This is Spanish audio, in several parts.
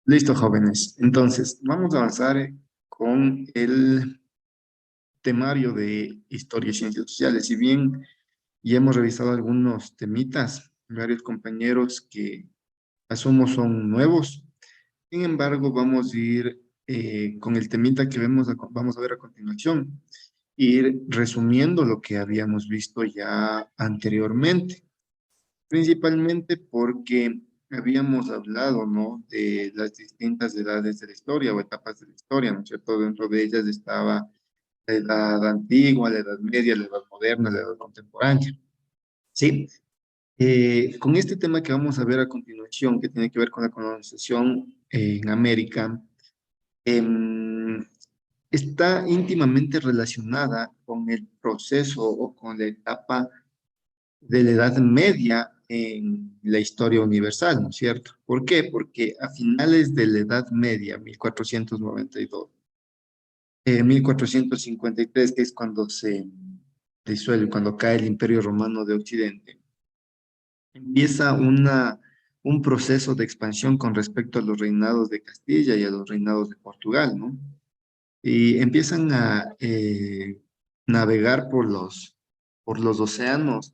Listo, jóvenes. Entonces, vamos a avanzar con el temario de historia y ciencias sociales. Si bien ya hemos revisado algunos temitas, varios compañeros que asumo son nuevos, sin embargo, vamos a ir con el temita que vamos a ver a continuación, ir resumiendo lo que habíamos visto ya anteriormente. Principalmente porque habíamos hablado, ¿no? De las distintas edades de la historia o etapas de la historia, ¿no es cierto? Dentro de ellas estaba la edad antigua, la edad media, la edad moderna, la edad contemporánea, ¿sí? Con este tema que vamos a ver a continuación, que tiene que ver con la colonización en América, em, está íntimamente relacionada con el proceso o con la etapa de la Edad Media en la historia universal, ¿no es cierto? ¿Por qué? Porque a finales de la Edad Media, 1492, 1453, que es cuando se disuelve, cuando cae el Imperio Romano de Occidente, empieza un proceso de expansión con respecto a los reinados de Castilla y a los reinados de Portugal, ¿no? Y empiezan a navegar por los océanos.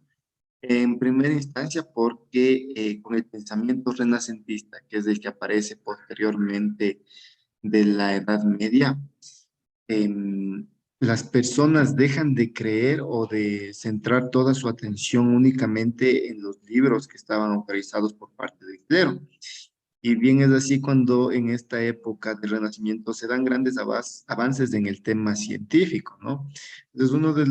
En primera instancia, porque con el pensamiento renacentista, que es el que aparece posteriormente de la Edad Media, em, las personas dejan de creer o de centrar toda su atención únicamente en los libros que estaban autorizados por parte del clero. Y bien es así cuando en esta época del Renacimiento se dan grandes avances en el tema científico, ¿no? Entonces, uno de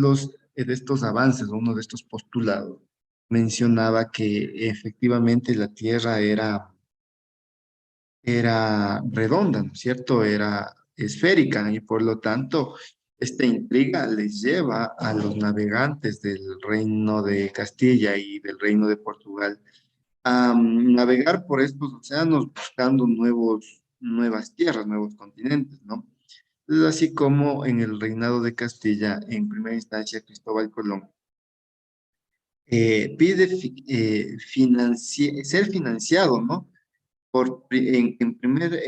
estos avances, uno de estos postulados, mencionaba que efectivamente la Tierra era redonda, ¿no es cierto? Era esférica y por lo tanto esta intriga les lleva a los navegantes del Reino de Castilla y del Reino de Portugal a navegar por estos océanos buscando nuevas tierras, nuevos continentes, ¿no? Es así como en el reinado de Castilla, en primera instancia, Cristóbal Colón pide ser financiado, ¿no? En primer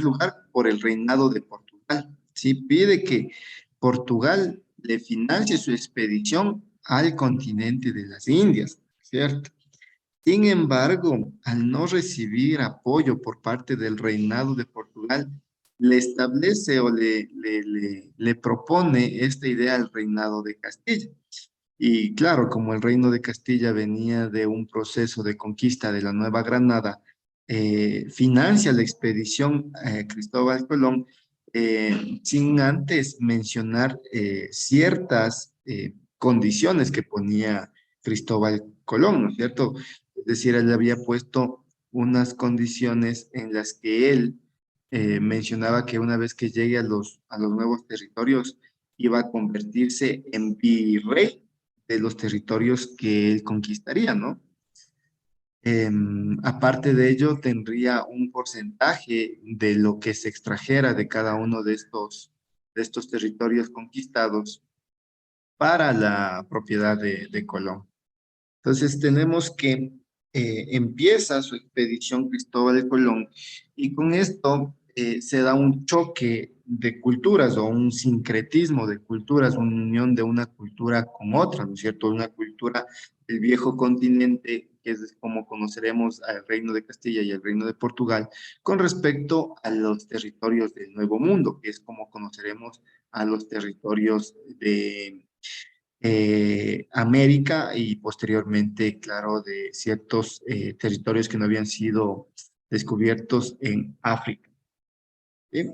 lugar, por el reinado de Portugal, ¿sí? Pide que Portugal le financie su expedición al continente de las Indias, ¿cierto? Sin embargo, al no recibir apoyo por parte del reinado de Portugal, le establece o le propone esta idea al reinado de Castilla. Y claro, como el reino de Castilla venía de un proceso de conquista de la Nueva Granada, financia la expedición Cristóbal Colón sin antes mencionar ciertas condiciones que ponía Cristóbal Colón, ¿no es cierto? Es decir, él había puesto unas condiciones en las que él mencionaba que una vez que llegue a a los nuevos territorios iba a convertirse en virrey de los territorios que él conquistaría, ¿no? Aparte de ello, tendría un porcentaje de lo que se extrajera de cada uno de estos territorios conquistados para la propiedad de Colón. Entonces tenemos que empieza su expedición Cristóbal de Colón y con esto se da un choque de culturas o un sincretismo de culturas, una unión de una cultura con otra, ¿no es cierto? Una cultura del viejo continente, que es como conoceremos al Reino de Castilla y al Reino de Portugal, con respecto a los territorios del Nuevo Mundo, que es como conoceremos a los territorios de América y posteriormente, claro, de ciertos territorios que no habían sido descubiertos en África. ¿Sí?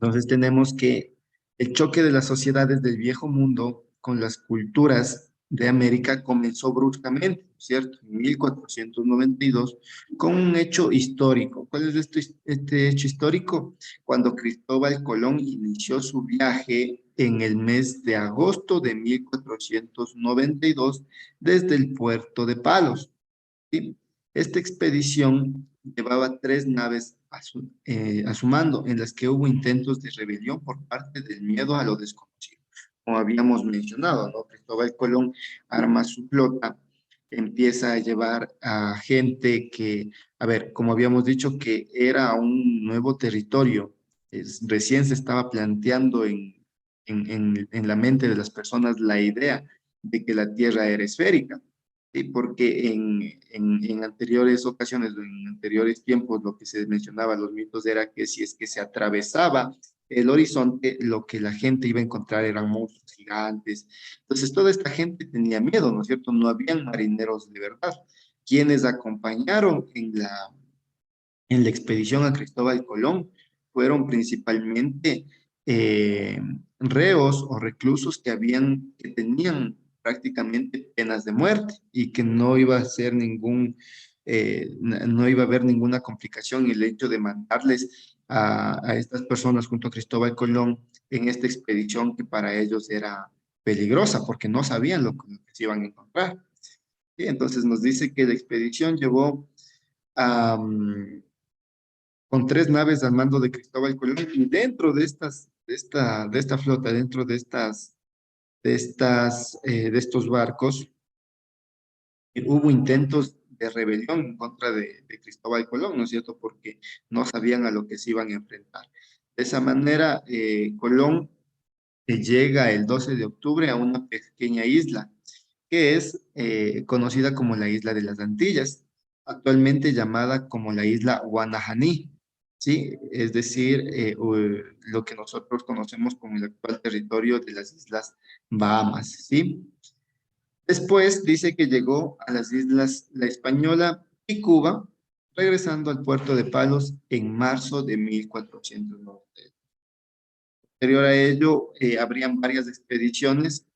Entonces tenemos que el choque de las sociedades del viejo mundo con las culturas de América comenzó bruscamente, ¿cierto? En 1492, con un hecho histórico. ¿Cuál es este hecho histórico? Cuando Cristóbal Colón inició su viaje en el mes de agosto de 1492 desde el puerto de Palos. ¿Sí? Esta expedición llevaba tres naves a su mando, en las que hubo intentos de rebelión por parte del miedo a lo desconocido. Como habíamos mencionado, ¿no? Cristóbal Colón arma su flota empieza a llevar a gente que, a ver, como habíamos dicho, que era un nuevo territorio, recién se estaba planteando en la mente de las personas la idea de que la Tierra era esférica, ¿sí? Porque en anteriores ocasiones, en anteriores tiempos, lo que se mencionaba, los mitos, era que si es que se atravesaba el horizonte, lo que la gente iba a encontrar eran monstruos gigantes. Entonces, toda esta gente tenía miedo, ¿no es cierto? No habían marineros de verdad. Quienes acompañaron en la expedición a Cristóbal Colón fueron principalmente eh, reos o reclusos que tenían prácticamente penas de muerte y que no iba a ser no iba a haber ninguna complicación en el hecho de mandarles a estas personas junto a Cristóbal Colón en esta expedición que para ellos era peligrosa porque no sabían lo que se iban a encontrar. Y entonces nos dice que la expedición llevó a, con 3 naves al mando de Cristóbal Colón y dentro de esta flota, dentro de estos barcos, hubo intentos de rebelión en contra de Cristóbal Colón, ¿no es cierto? Porque no sabían a lo que se iban a enfrentar. De esa manera, Colón llega el 12 de octubre a una pequeña isla que es conocida como la isla de las Antillas, actualmente llamada como la isla Guanajaní, ¿sí? Es decir, lo que nosotros conocemos como el actual territorio de las Islas Bahamas, ¿sí? Después dice que llegó a las islas La Española y Cuba, regresando al puerto de Palos en marzo de 1490. Posterior a ello, habrían varias expediciones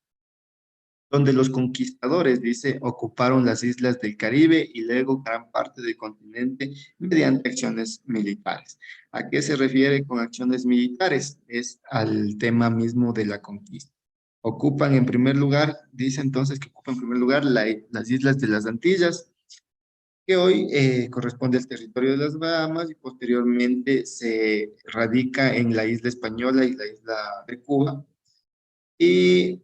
donde los conquistadores, dice, ocuparon las islas del Caribe y luego gran parte del continente mediante acciones militares. ¿A qué se refiere con acciones militares? Es al tema mismo de la conquista. Ocupan en primer lugar, dice entonces que ocupan en primer lugar las islas de las Antillas, que hoy corresponde al territorio de las Bahamas y posteriormente se radica en la isla española y la isla de Cuba, y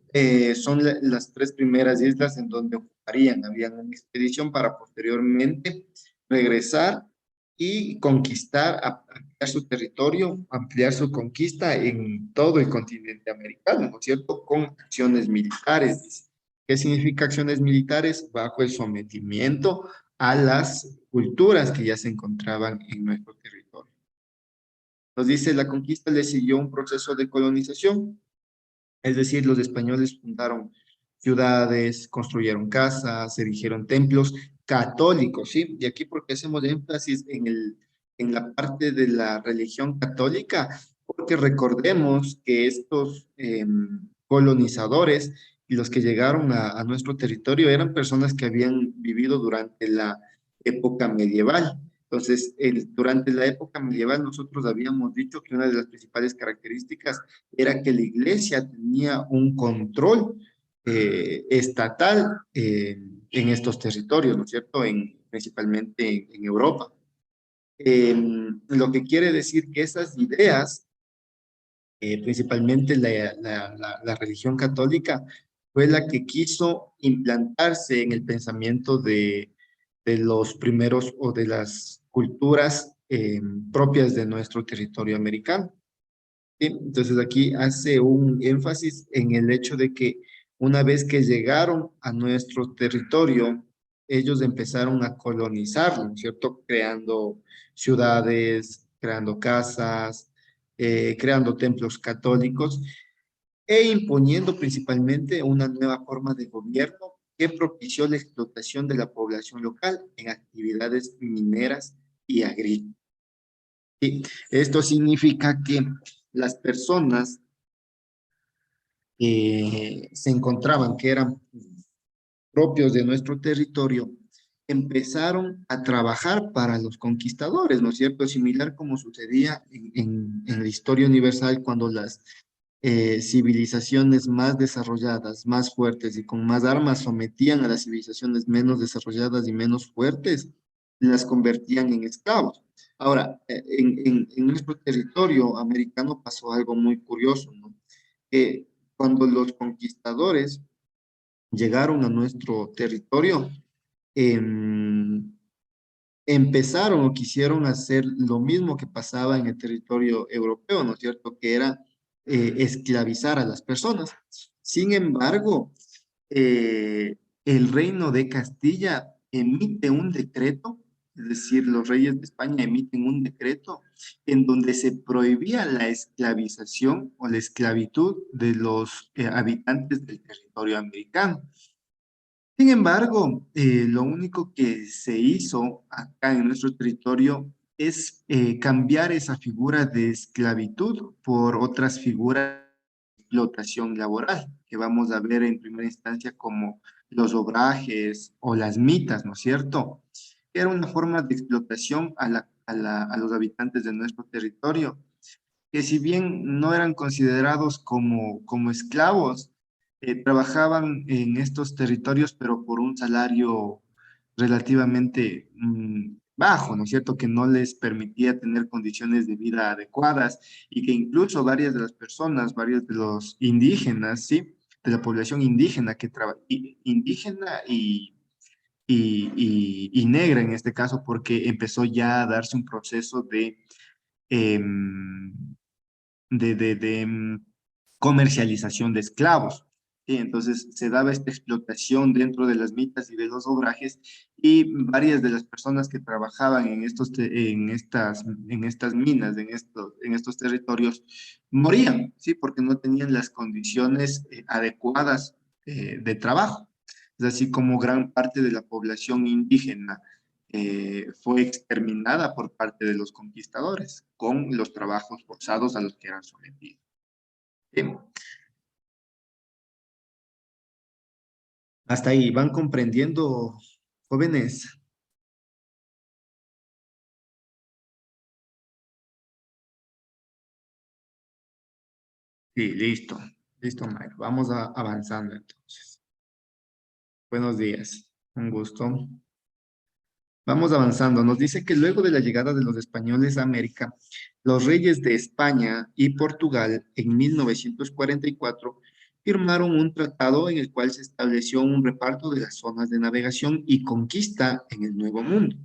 son las 3 primeras islas en donde ocuparían, habían una expedición para posteriormente regresar y conquistar, ampliar su territorio, ampliar su conquista en todo el continente americano, ¿no es cierto? Con acciones militares. ¿Qué significa acciones militares? Bajo el sometimiento a las culturas que ya se encontraban en nuestro territorio. Nos dice, la conquista le siguió un proceso de colonización, es decir, los españoles fundaron ciudades, construyeron casas, erigieron templos católicos, ¿sí? Y aquí porque hacemos énfasis en la parte de la religión católica, porque recordemos que estos colonizadores y los que llegaron a nuestro territorio eran personas que habían vivido durante la época medieval. Entonces, durante la época medieval nosotros habíamos dicho que una de las principales características era que la iglesia tenía un control estatal en estos territorios, ¿no es cierto? Principalmente en Europa. Lo que quiere decir que esas ideas, principalmente la religión católica, fue la que quiso implantarse en el pensamiento de los primeros o de las culturas propias de nuestro territorio americano. ¿Sí? Entonces aquí hace un énfasis en el hecho de que una vez que llegaron a nuestro territorio, ellos empezaron a colonizarlo, ¿no es cierto? Creando ciudades, creando casas, creando templos católicos e imponiendo principalmente una nueva forma de gobierno que propició la explotación de la población local en actividades mineras y agrícolas. ¿Sí? Esto significa que las personas que se encontraban, que eran propios de nuestro territorio, empezaron a trabajar para los conquistadores, ¿no es cierto? Similar como sucedía en la historia universal cuando las civilizaciones más desarrolladas, más fuertes y con más armas sometían a las civilizaciones menos desarrolladas y menos fuertes, las convertían en esclavos. Ahora, en nuestro territorio americano pasó algo muy curioso, ¿no? Que cuando los conquistadores llegaron a nuestro territorio, em, empezaron o quisieron hacer lo mismo que pasaba en el territorio europeo, ¿no es cierto? Que era esclavizar a las personas. Sin embargo, el Reino de Castilla emite un decreto, es decir, los reyes de España emiten un decreto en donde se prohibía la esclavización o la esclavitud de los habitantes del territorio americano. Sin embargo, lo único que se hizo acá en nuestro territorio es cambiar esa figura de esclavitud por otras figuras de explotación laboral, que vamos a ver en primera instancia como los obrajes o las mitas, ¿no es cierto? Era una forma de explotación a los habitantes de nuestro territorio que si bien no eran considerados como esclavos, trabajaban en estos territorios, pero por un salario relativamente bajo, ¿no es cierto? Que no les permitía tener condiciones de vida adecuadas y que incluso varias de las personas, varios de los indígenas, ¿sí? De la población indígena que indígena y negra en este caso, porque empezó ya a darse un proceso em, de comercialización de esclavos. ¿Sí? Entonces se daba esta explotación dentro de las mitas y de los obrajes y varias de las personas que trabajaban en estas minas, en estos territorios, morían, ¿sí? Porque no tenían las condiciones adecuadas de trabajo. Es así como gran parte de la población indígena fue exterminada por parte de los conquistadores con los trabajos forzados a los que eran sometidos. Bien, hasta ahí, ¿van comprendiendo, jóvenes? Sí, listo, listo, Mike. Vamos avanzando entonces. Buenos días, un gusto. Vamos avanzando. Nos dice que luego de la llegada de los españoles a América, los reyes de España y Portugal en 1944 firmaron un tratado en el cual se estableció un reparto de las zonas de navegación y conquista en el Nuevo Mundo.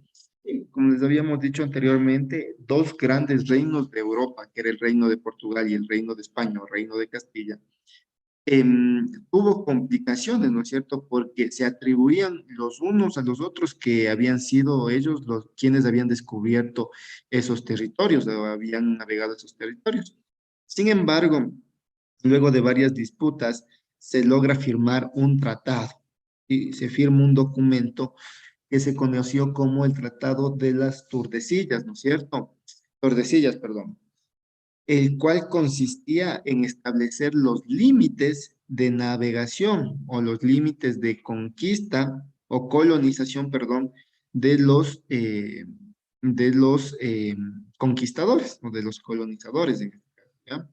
Y como les habíamos dicho anteriormente, dos grandes reinos de Europa, que era el reino de Portugal y el reino de España o reino de Castilla, tuvo complicaciones, ¿no es cierto? Porque se atribuían los unos a los otros que habían sido ellos los quienes habían descubierto esos territorios o habían navegado esos territorios. Sin embargo, luego de varias disputas, se logra firmar un tratado y se firma un documento que se conoció como el Tratado de las Tordesillas, ¿no es cierto? Tordesillas, perdón, el cual consistía en establecer los límites de navegación o los límites de conquista o colonización, perdón, de los conquistadores o de los colonizadores en este caso, ¿ya?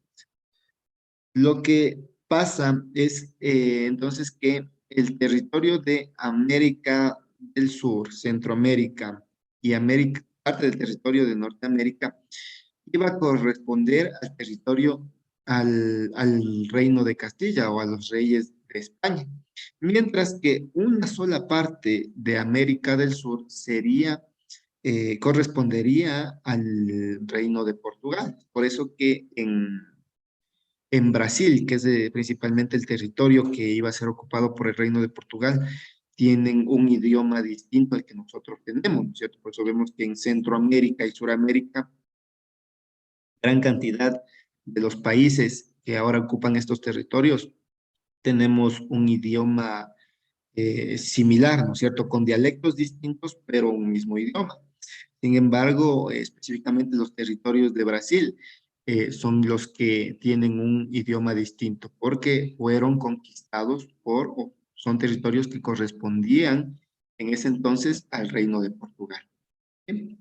Lo que pasa es entonces que el territorio de América del Sur, Centroamérica y América, parte del territorio de Norteamérica, iba a corresponder al territorio, al reino de Castilla o a los reyes de España, mientras que una sola parte de América del Sur correspondería al reino de Portugal. Por eso que en Brasil, que es principalmente el territorio que iba a ser ocupado por el reino de Portugal, tienen un idioma distinto al que nosotros tenemos, ¿no es cierto? Por eso vemos que en Centroamérica y Suramérica gran cantidad de los países que ahora ocupan estos territorios, tenemos un idioma similar, ¿no es cierto? Con dialectos distintos, pero un mismo idioma. Sin embargo, específicamente los territorios de Brasil son los que tienen un idioma distinto, porque fueron conquistados o son territorios que correspondían en ese entonces al reino de Portugal. Bien.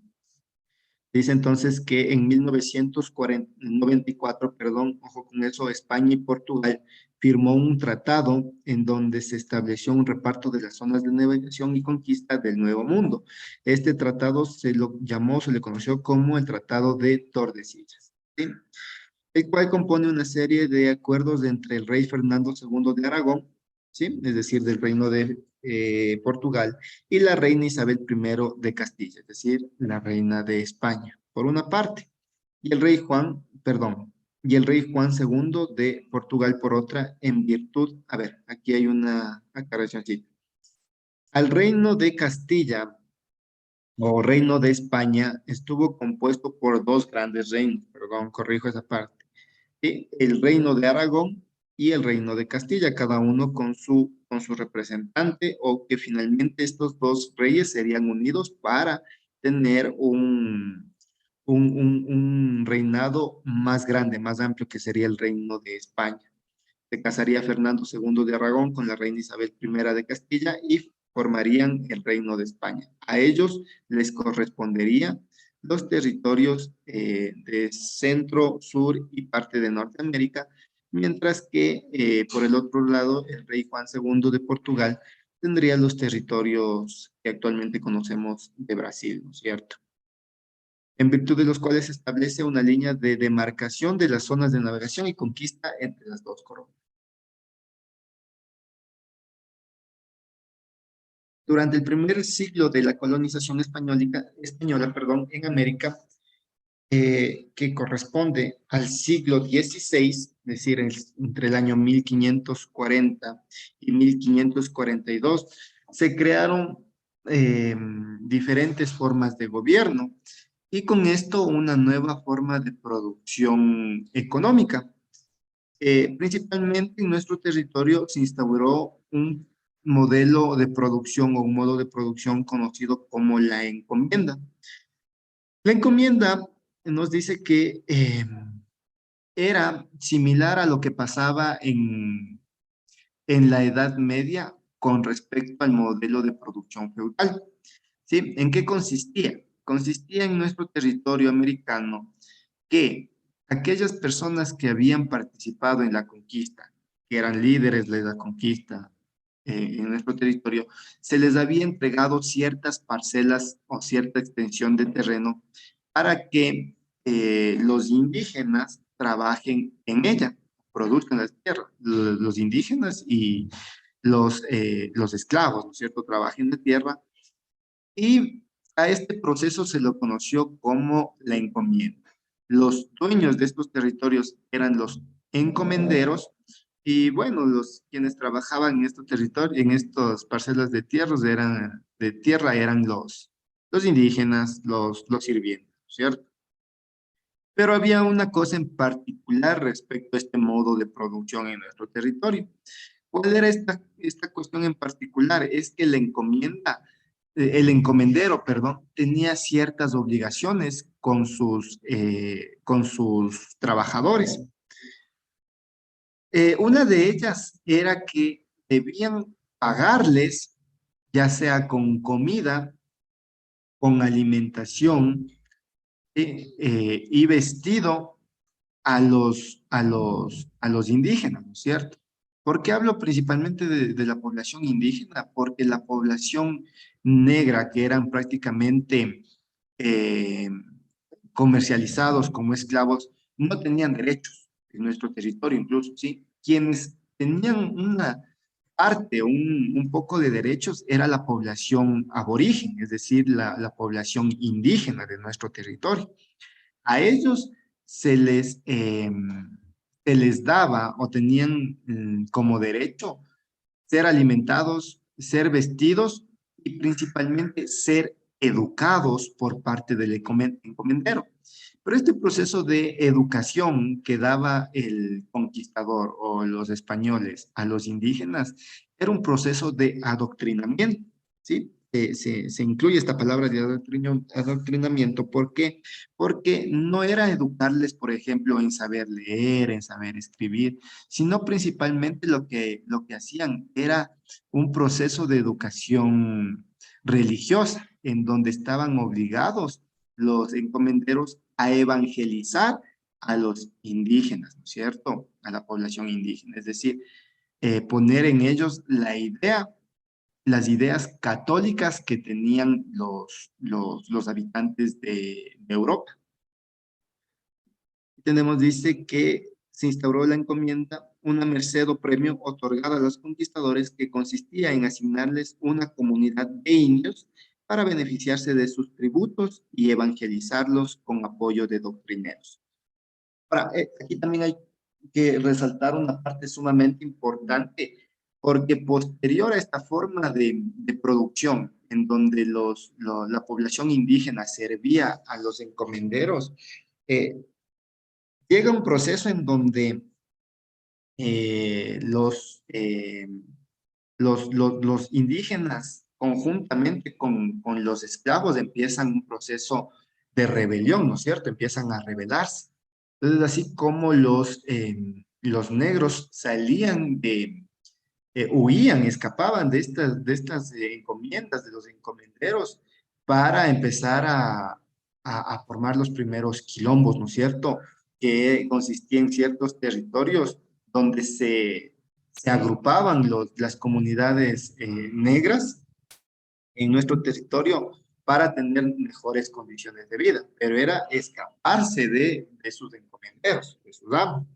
Dice entonces que en 1994, perdón, ojo con eso, España y Portugal firmó un tratado en donde se estableció un reparto de las zonas de navegación y conquista del Nuevo Mundo. Este tratado se lo llamó, se le conoció como el Tratado de Tordesillas, ¿sí? El cual compone una serie de acuerdos entre el rey Fernando II de Aragón ¿sí? Es decir, del reino de Portugal, y la reina Isabel I de Castilla, es decir, la reina de España, por una parte, y el rey Juan, perdón, y el rey Juan II de Portugal por otra, en virtud, a ver, aquí hay una aclaración, sí. Al reino de Castilla o reino de España estuvo compuesto por dos grandes reinos, perdón, corrijo esa parte, ¿sí? El reino de Aragón y el reino de Castilla, cada uno con su representante, o que finalmente estos dos reyes serían unidos para tener un reinado más grande, más amplio, que sería el reino de España. Se casaría Fernando II de Aragón con la reina Isabel I de Castilla y formarían el reino de España. A ellos les correspondería los territorios de centro, sur y parte de Norteamérica, mientras que por el otro lado el rey Juan II de Portugal tendría los territorios que actualmente conocemos de Brasil, ¿no es cierto? En virtud de los cuales se establece una línea de demarcación de las zonas de navegación y conquista entre las dos coronas. Durante el primer siglo de la colonización española, perdón, en América, que corresponde al siglo XVI, es decir, entre el año 1540 y 1542, se crearon eh, diferentes formas de gobierno y con esto una nueva forma de producción económica. Principalmente en nuestro territorio se instauró un modelo de producción o un modo de producción conocido como la encomienda. La encomienda nos dice que era similar a lo que pasaba en la Edad Media con respecto al modelo de producción feudal. ¿Sí? ¿En qué consistía? Consistía en nuestro territorio americano que aquellas personas que habían participado en la conquista, que eran líderes de la conquista en nuestro territorio, se les había entregado ciertas parcelas o cierta extensión de terreno para que los indígenas trabajen en ella, produzcan la tierra, los indígenas y los esclavos, ¿no es cierto?, trabajen la tierra, y a este proceso se lo conoció como la encomienda. Los dueños de estos territorios eran los encomenderos y bueno, los quienes trabajaban en estos territorios, en estas parcelas de tierra eran los indígenas, los sirvientes, ¿cierto? Pero había una cosa en particular respecto a este modo de producción en nuestro territorio. ¿Cuál era esta cuestión en particular? Es que la encomienda, el encomendero, perdón, tenía ciertas obligaciones con sus trabajadores. Una de ellas era que debían pagarles, ya sea con comida, con alimentación y vestido a los indígenas, ¿no es cierto? ¿Por qué hablo principalmente de la población indígena? Porque la población negra, que eran prácticamente eh, comercializados como esclavos, no tenían derechos en nuestro territorio incluso, ¿sí? Quienes tenían una parte, un poco de derechos, era la población aborigen, es decir, la población indígena de nuestro territorio. A ellos se les, eh, se les daba o tenían como derecho ser alimentados, ser vestidos y principalmente ser educados por parte del encomendero. Pero este proceso de educación que daba el conquistador o los españoles a los indígenas era un proceso de adoctrinamiento, ¿sí? Se incluye esta palabra de adoctrinamiento. ¿Por qué? Porque no era educarles, por ejemplo, en saber leer, en saber escribir, sino principalmente lo que hacían era un proceso de educación religiosa, en donde estaban obligados los encomenderos a evangelizar a los indígenas, ¿no es cierto? A la población indígena, es decir, poner en ellos las ideas católicas que tenían los habitantes de Europa. Tenemos, dice que se instauró la encomienda una merced o premio otorgado a los conquistadores que consistía en asignarles una comunidad de indios para beneficiarse de sus tributos y evangelizarlos con apoyo de doctrineros. Ahora, aquí también hay que resaltar una parte sumamente importante, porque posterior a esta forma de producción, en donde la población indígena servía a los encomenderos, eh, llega un proceso en donde eh, los, eh, los indígenas, conjuntamente con los esclavos, empiezan un proceso de rebelión, ¿no es cierto? Empiezan a rebelarse. Entonces, así como los negros salían huían, escapaban de estas encomiendas, de los encomenderos, para empezar a formar los primeros quilombos, ¿no es cierto? Que consistían en ciertos territorios donde se agrupaban las comunidades negras en nuestro territorio para tener mejores condiciones de vida, pero era escaparse de sus encomenderos, de sus amos.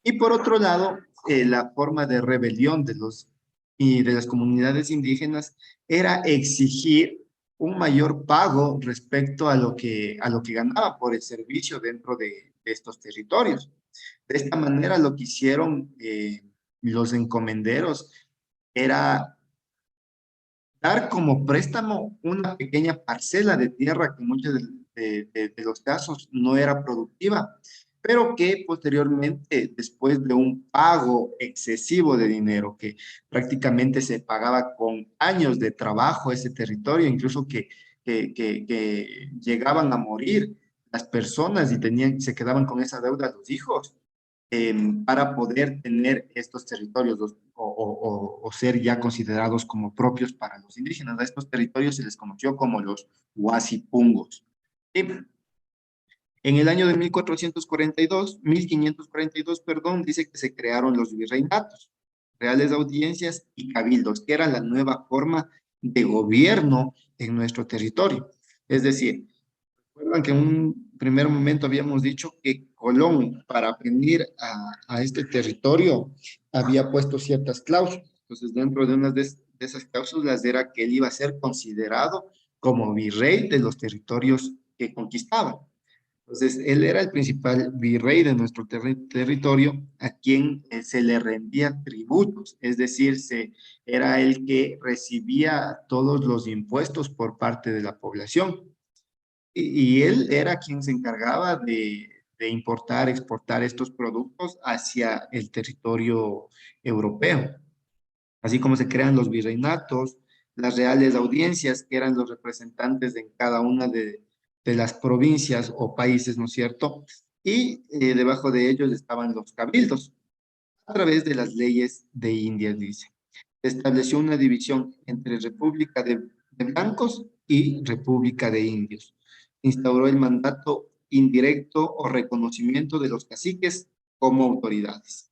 Y por otro lado, la forma de rebelión de las comunidades indígenas era exigir un mayor pago respecto a lo que ganaba por el servicio dentro de estos territorios. De esta manera, lo que hicieron los encomenderos era dar como préstamo una pequeña parcela de tierra que en muchos de los casos no era productiva, pero que posteriormente, después de un pago excesivo de dinero, que prácticamente se pagaba con años de trabajo ese territorio, incluso que llegaban a morir las personas y se quedaban con esa deuda los hijos, para poder tener estos territorios o ser ya considerados como propios para los indígenas. A estos territorios se les conoció como los huasipungos. Y en el año de 1542, perdón, dice que se crearon los virreinatos, reales audiencias y cabildos, que era la nueva forma de gobierno en nuestro territorio. Es decir, recuerdan que en un primer momento habíamos dicho que Colón, para venir a este territorio, había puesto ciertas cláusulas. Entonces, dentro de una de esas cláusulas era que él iba a ser considerado como virrey de los territorios que conquistaba. Entonces, él era el principal virrey de nuestro territorio, a quien se le rendía tributos, es decir, era el que recibía todos los impuestos por parte de la población. Y él era quien se encargaba de importar, exportar estos productos hacia el territorio europeo. Así como se crean los virreinatos, las reales audiencias, que eran los representantes en cada una de las provincias o países, ¿no es cierto? Y debajo de ellos estaban los cabildos, a través de las leyes de Indias, dice. Se estableció una división entre República de Blancos y República de Indios. Instauró el mandato indirecto o reconocimiento de los caciques como autoridades.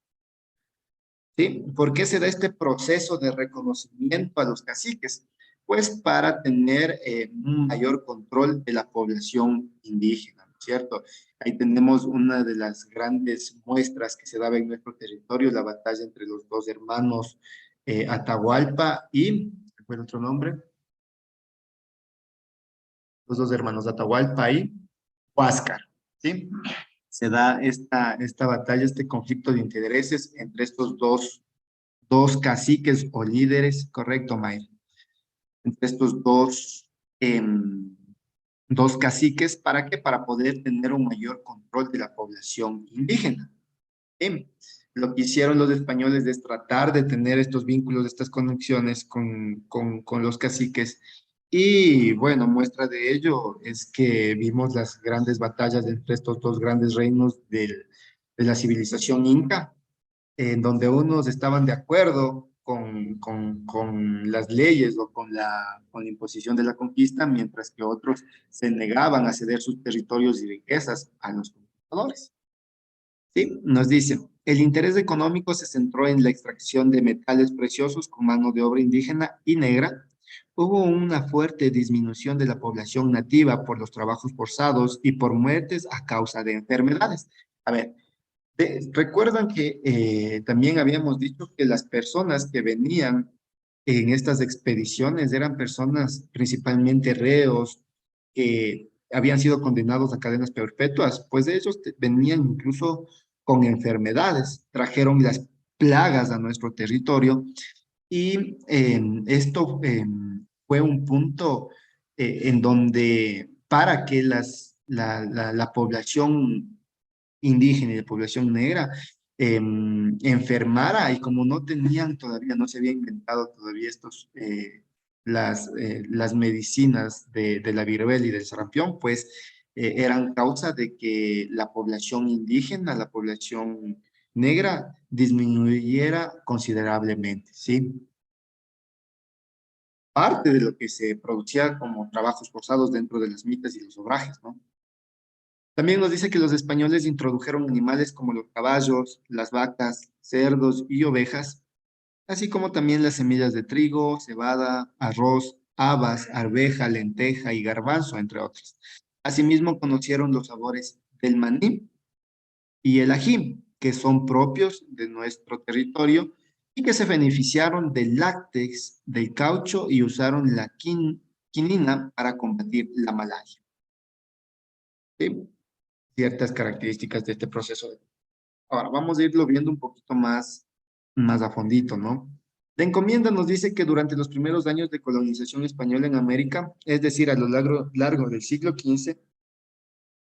¿Sí? ¿Por qué se da este proceso de reconocimiento a los caciques? Pues para tener un mayor control de la población indígena, ¿no es cierto? Ahí tenemos una de las grandes muestras que se daba en nuestro territorio, la batalla entre los dos hermanos Atahualpa y, ¿cuál otro nombre? Los dos hermanos Atahualpa y Huáscar, ¿sí? Se da esta batalla, este conflicto de intereses entre estos dos caciques o líderes, correcto, Mayra, entre estos dos caciques, ¿para qué? Para poder tener un mayor control de la población indígena. ¿Sí? Lo que hicieron los españoles es tratar de tener estos vínculos, estas conexiones con los caciques. Y bueno, muestra de ello es que vimos las grandes batallas entre estos dos grandes reinos de la civilización inca, en donde unos estaban de acuerdo con las leyes o con la imposición de la conquista, mientras que otros se negaban a ceder sus territorios y riquezas a los conquistadores. ¿Sí? Nos dice, el interés económico se centró en la extracción de metales preciosos con mano de obra indígena y negra. Hubo una fuerte disminución de la población nativa por los trabajos forzados y por muertes a causa de enfermedades. A ver, Recuerdan que también habíamos dicho que las personas que venían en estas expediciones eran personas principalmente reos que habían sido condenados a cadenas perpetuas, pues de ellos venían incluso con enfermedades, trajeron las plagas a nuestro territorio y esto fue un punto en donde para que la población indígena y de población negra enfermara y como no tenían todavía, no se había inventado todavía las medicinas de la viruela y del sarampión, pues eran causa de que la población indígena, la población negra disminuyera considerablemente, ¿sí? Parte de lo que se producía como trabajos forzados dentro de las mitas y los obrajes, ¿no? También nos dice que los españoles introdujeron animales como los caballos, las vacas, cerdos y ovejas, así como también las semillas de trigo, cebada, arroz, habas, arveja, lenteja y garbanzo, entre otros. Asimismo, conocieron los sabores del maní y el ají, que son propios de nuestro territorio y que se beneficiaron del láctex, del caucho y usaron la quinina para combatir la malaria. ¿Sí? Ciertas características de este proceso. Ahora, vamos a irlo viendo un poquito más a fondito, ¿no? La encomienda nos dice que durante los primeros años de colonización española en América, es decir, a lo largo del siglo XV,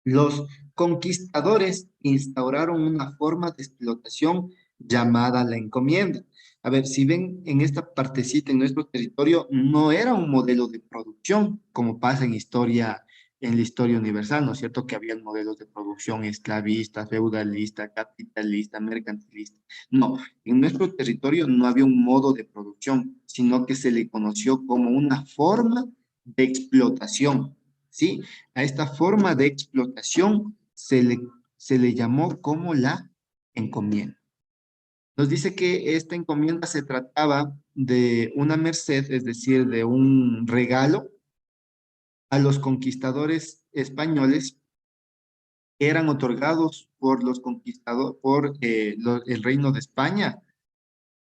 los conquistadores instauraron una forma de explotación llamada la encomienda. A ver, si ven en esta partecita en nuestro territorio, no era un modelo de producción, como pasa en la historia universal, ¿no es cierto? Que había modelos de producción esclavista, feudalista, capitalista, mercantilista. No, en nuestro territorio no había un modo de producción, sino que se le conoció como una forma de explotación, ¿sí? A esta forma de explotación se le llamó como la encomienda. Nos dice que esta encomienda se trataba de una merced, es decir, de un regalo a los conquistadores españoles que eran otorgados por los conquistadores, el reino de España,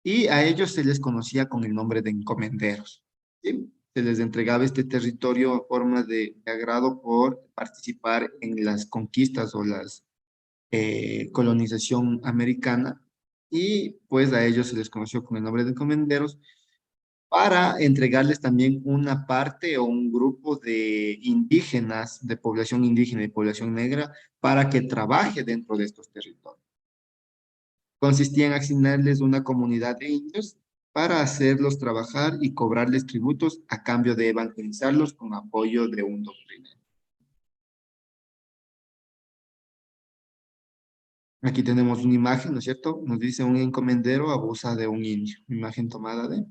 y a ellos se les conocía con el nombre de encomenderos. ¿Sí? Se les entregaba este territorio a forma de agrado por participar en las conquistas o las colonización americana, y pues a ellos se les conoció con el nombre de encomenderos para entregarles también una parte o un grupo de indígenas, de población indígena y población negra, para que trabaje dentro de estos territorios. Consistía en asignarles una comunidad de indios para hacerlos trabajar y cobrarles tributos a cambio de evangelizarlos con apoyo de un doctrinero. Aquí tenemos una imagen, ¿no es cierto? Nos dice un encomendero abusa de un indio. Imagen tomada de...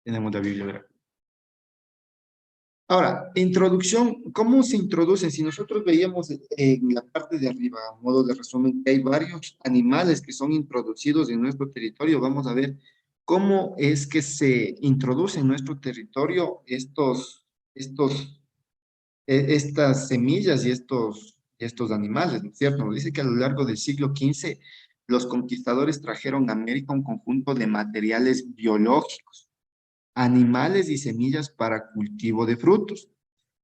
Tenemos la bibliografía. Ahora, introducción, ¿cómo se introducen? Si nosotros veíamos en la parte de arriba, a modo de resumen, que hay varios animales que son introducidos en nuestro territorio, vamos a ver cómo es que se introducen en nuestro territorio estas semillas y estos animales, ¿no es cierto? Nos dice que a lo largo del siglo XV, los conquistadores trajeron a América un conjunto de materiales biológicos, animales y semillas para cultivo de frutos.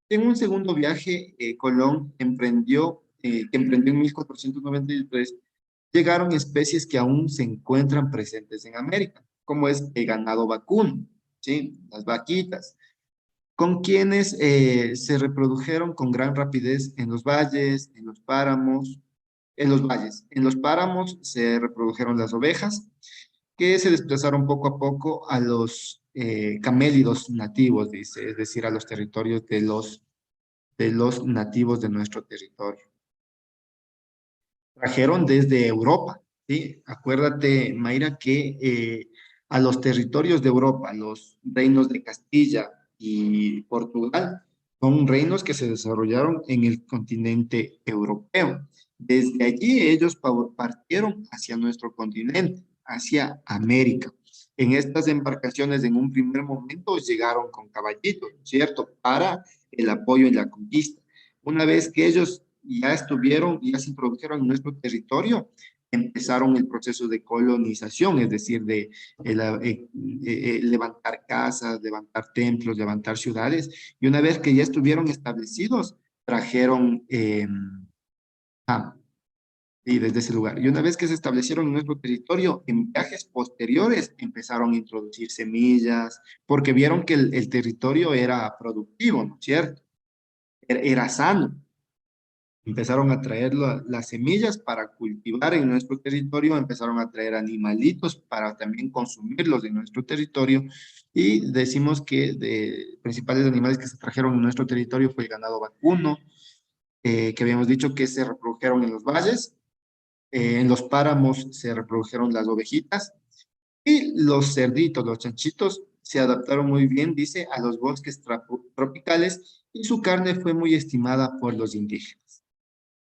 En un segundo viaje, Colón que emprendió en 1493, llegaron especies que aún se encuentran presentes en América, como es el ganado vacuno, ¿sí? Las vaquitas, con quienes se reprodujeron con gran rapidez en los valles, en los páramos, en los valles. En los páramos se reprodujeron las ovejas, que se desplazaron poco a poco a los camélidos nativos, dice, es decir, a los territorios de los nativos de nuestro territorio. Trajeron desde Europa, ¿sí? Acuérdate, Mayra, que a los territorios de Europa, los reinos de Castilla y Portugal, son reinos que se desarrollaron en el continente europeo. Desde allí ellos partieron hacia nuestro continente, hacia América. En estas embarcaciones, en un primer momento, llegaron con caballitos, ¿cierto? Para el apoyo en la conquista. Una vez que ellos ya estuvieron, ya se introdujeron en nuestro territorio, empezaron el proceso de colonización, es decir, de levantar casas, levantar templos, levantar ciudades, y una vez que ya estuvieron establecidos, trajeron y desde ese lugar. Y una vez que se establecieron en nuestro territorio, en viajes posteriores empezaron a introducir semillas, porque vieron que el territorio era productivo, ¿no es cierto? Era sano. Empezaron a traer las semillas para cultivar en nuestro territorio, empezaron a traer animalitos para también consumirlos en nuestro territorio, y decimos que de principales animales que se trajeron en nuestro territorio fue el ganado vacuno, que habíamos dicho que se reprodujeron en los valles, en los páramos se reprodujeron las ovejitas, y los cerditos, los chanchitos, se adaptaron muy bien, dice, a los bosques tropicales, y su carne fue muy estimada por los indígenas.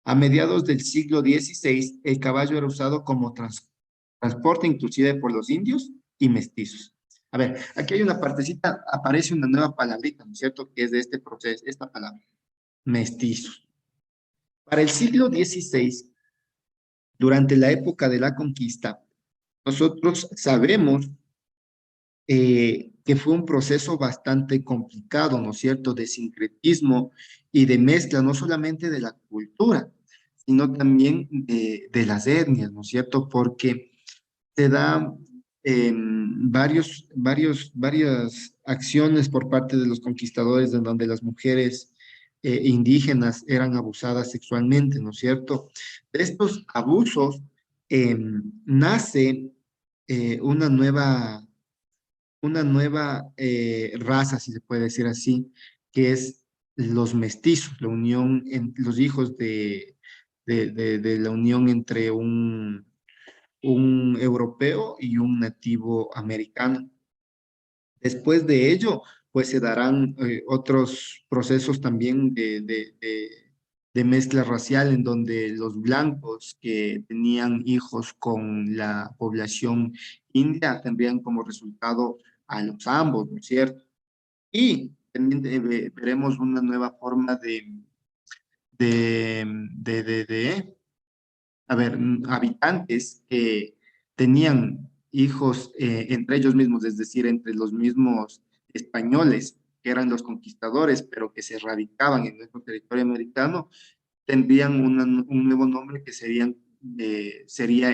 A mediados del siglo XVI, el caballo era usado como transporte inclusive por los indios y mestizos. A ver, aquí hay una partecita, aparece una nueva palabrita, ¿no es cierto?, que es de este proceso, esta palabra, mestizos. Para el siglo XVI, durante la época de la conquista, nosotros sabemos que fue un proceso bastante complicado, ¿no es cierto?, de sincretismo y de mezcla, no solamente de la cultura, sino también de las etnias, ¿no es cierto?, porque se da varias acciones por parte de los conquistadores en donde las mujeres indígenas eran abusadas sexualmente, ¿no es cierto? De estos abusos nace una nueva raza, si se puede decir así, que es los mestizos, la unión, los hijos de la unión entre un europeo y un nativo americano. Después de ello, pues se darán otros procesos también de mezcla racial en donde los blancos que tenían hijos con la población india tendrían como resultado a los ambos, ¿no es cierto? Y también veremos una nueva forma de, de a ver, habitantes que tenían hijos entre ellos mismos, es decir, entre los mismos españoles, que eran los conquistadores, pero que se radicaban en nuestro territorio americano, tendrían un nuevo nombre que sería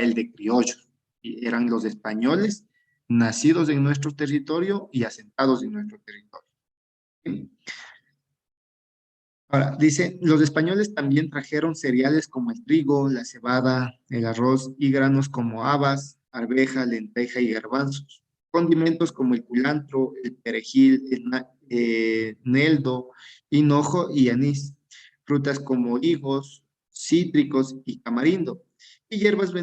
el de criollos. Y eran los españoles nacidos en nuestro territorio y asentados en nuestro territorio. Ahora, dice, los españoles también trajeron cereales como el trigo, la cebada, el arroz y granos como habas, arveja, lenteja y garbanzos. Condimentos como el culantro, el perejil, neldo, hinojo y anís. Frutas como higos, cítricos y tamarindo. Y hierbas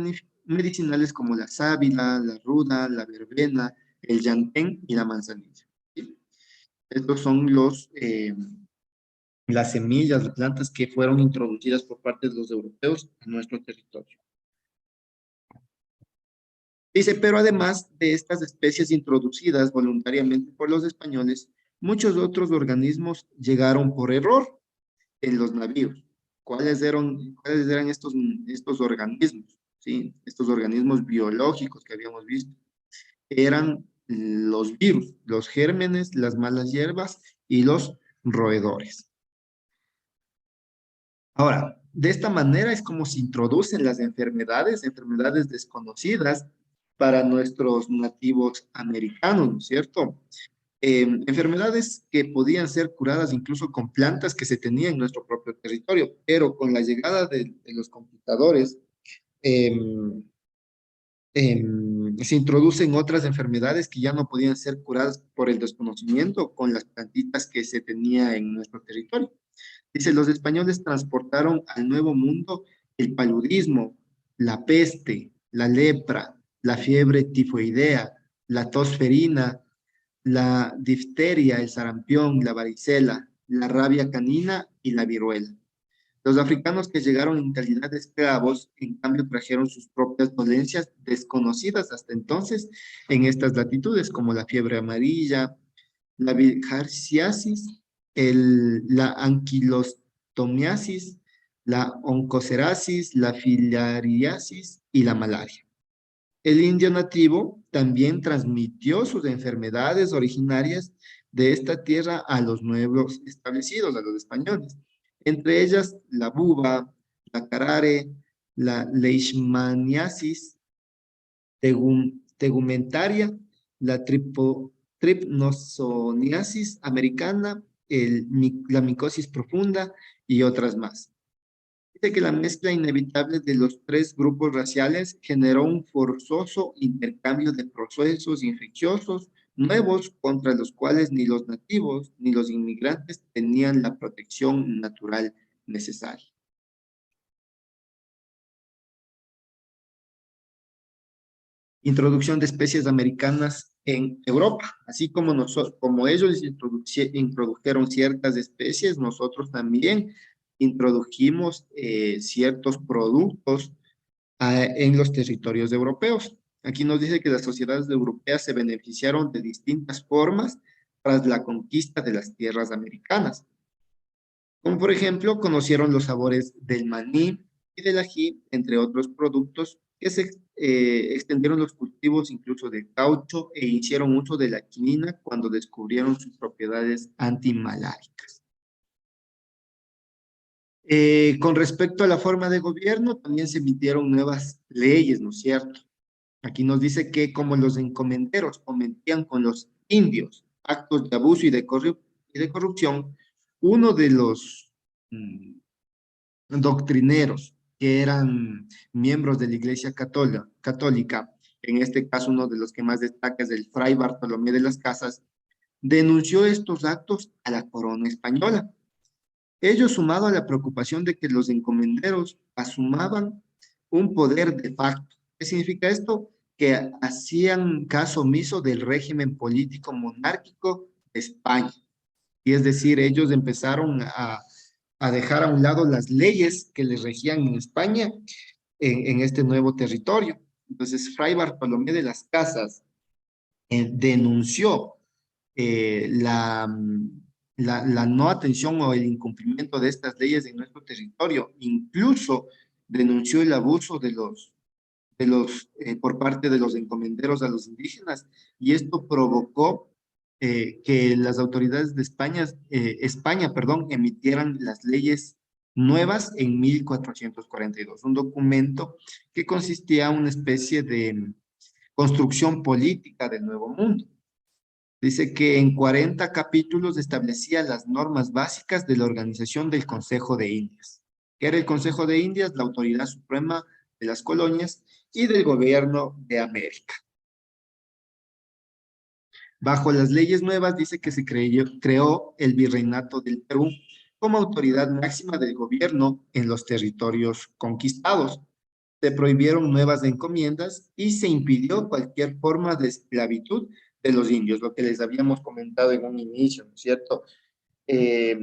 medicinales como la sábila, la ruda, la verbena, el llantén y la manzanilla. ¿Sí? Estos son las semillas, las plantas que fueron introducidas por parte de los europeos a nuestro territorio. Dice, pero además de estas especies introducidas voluntariamente por los españoles, muchos otros organismos llegaron por error en los navíos. Cuáles eran estos organismos? ¿Sí? Estos organismos biológicos que habíamos visto. Eran los virus, los gérmenes, las malas hierbas y los roedores. Ahora, de esta manera es como se introducen las enfermedades desconocidas para nuestros nativos americanos, ¿no es cierto? Enfermedades que podían ser curadas incluso con plantas que se tenían en nuestro propio territorio, pero con la llegada de los conquistadores, em, se introducen otras enfermedades que ya no podían ser curadas por el desconocimiento con las plantitas que se tenía en nuestro territorio. Dice, los españoles transportaron al Nuevo Mundo el paludismo, la peste, la lepra, la fiebre tifoidea, la tosferina, la difteria, el sarampión, la varicela, la rabia canina y la viruela. Los africanos que llegaron en calidad de esclavos, en cambio, trajeron sus propias dolencias desconocidas hasta entonces en estas latitudes, como la fiebre amarilla, la bilharziasis, la anquilostomiasis, la oncocerasis, la filariasis y la malaria. El indio nativo también transmitió sus enfermedades originarias de esta tierra a los nuevos establecidos, a los españoles. Entre ellas, la buba, la carare, la leishmaniasis tegumentaria, la tripnosoniasis americana, la micosis profunda y otras más. Dice que la mezcla inevitable de los tres grupos raciales generó un forzoso intercambio de procesos infecciosos nuevos contra los cuales ni los nativos ni los inmigrantes tenían la protección natural necesaria. Introducción de especies americanas en Europa. Así como, como ellos introdujeron ciertas especies, nosotros también introdujimos ciertos productos en los territorios europeos. Aquí nos dice que las sociedades europeas se beneficiaron de distintas formas tras la conquista de las tierras americanas. Como por ejemplo, conocieron los sabores del maní y del ají, entre otros productos, que se extendieron los cultivos incluso de caucho e hicieron uso de la quinina cuando descubrieron sus propiedades antimaláricas. Con respecto a la forma de gobierno, también se emitieron nuevas leyes, ¿no es cierto? Aquí nos dice que como los encomenderos cometían con los indios actos de abuso y de corrupción, uno de los doctrineros que eran miembros de la Iglesia Católica, en este caso uno de los que más destaca es el Fray Bartolomé de las Casas, denunció estos actos a la corona española. Ello sumado a la preocupación de que los encomenderos asumaban un poder de facto. ¿Qué significa esto? Que hacían caso omiso del régimen político monárquico de España. Y es decir, ellos empezaron a dejar a un lado las leyes que les regían en España en este nuevo territorio. Entonces, Fray Bartolomé de las Casas denunció la no atención o el incumplimiento de estas leyes en nuestro territorio. Incluso denunció el abuso por parte de los encomenderos a los indígenas, y esto provocó que las autoridades de España, perdón, emitieran las leyes nuevas en 1442, un documento que consistía en una especie de construcción política del Nuevo Mundo. Dice que en 40 capítulos establecía las normas básicas de la organización del Consejo de Indias. ¿Qué era el Consejo de Indias? La autoridad suprema de las colonias y del gobierno de América. Bajo las leyes nuevas dice que se creó el Virreinato del Perú como autoridad máxima del gobierno en los territorios conquistados. Se prohibieron nuevas encomiendas y se impidió cualquier forma de esclavitud de los indios, lo que les habíamos comentado en un inicio, ¿no es cierto? Eh,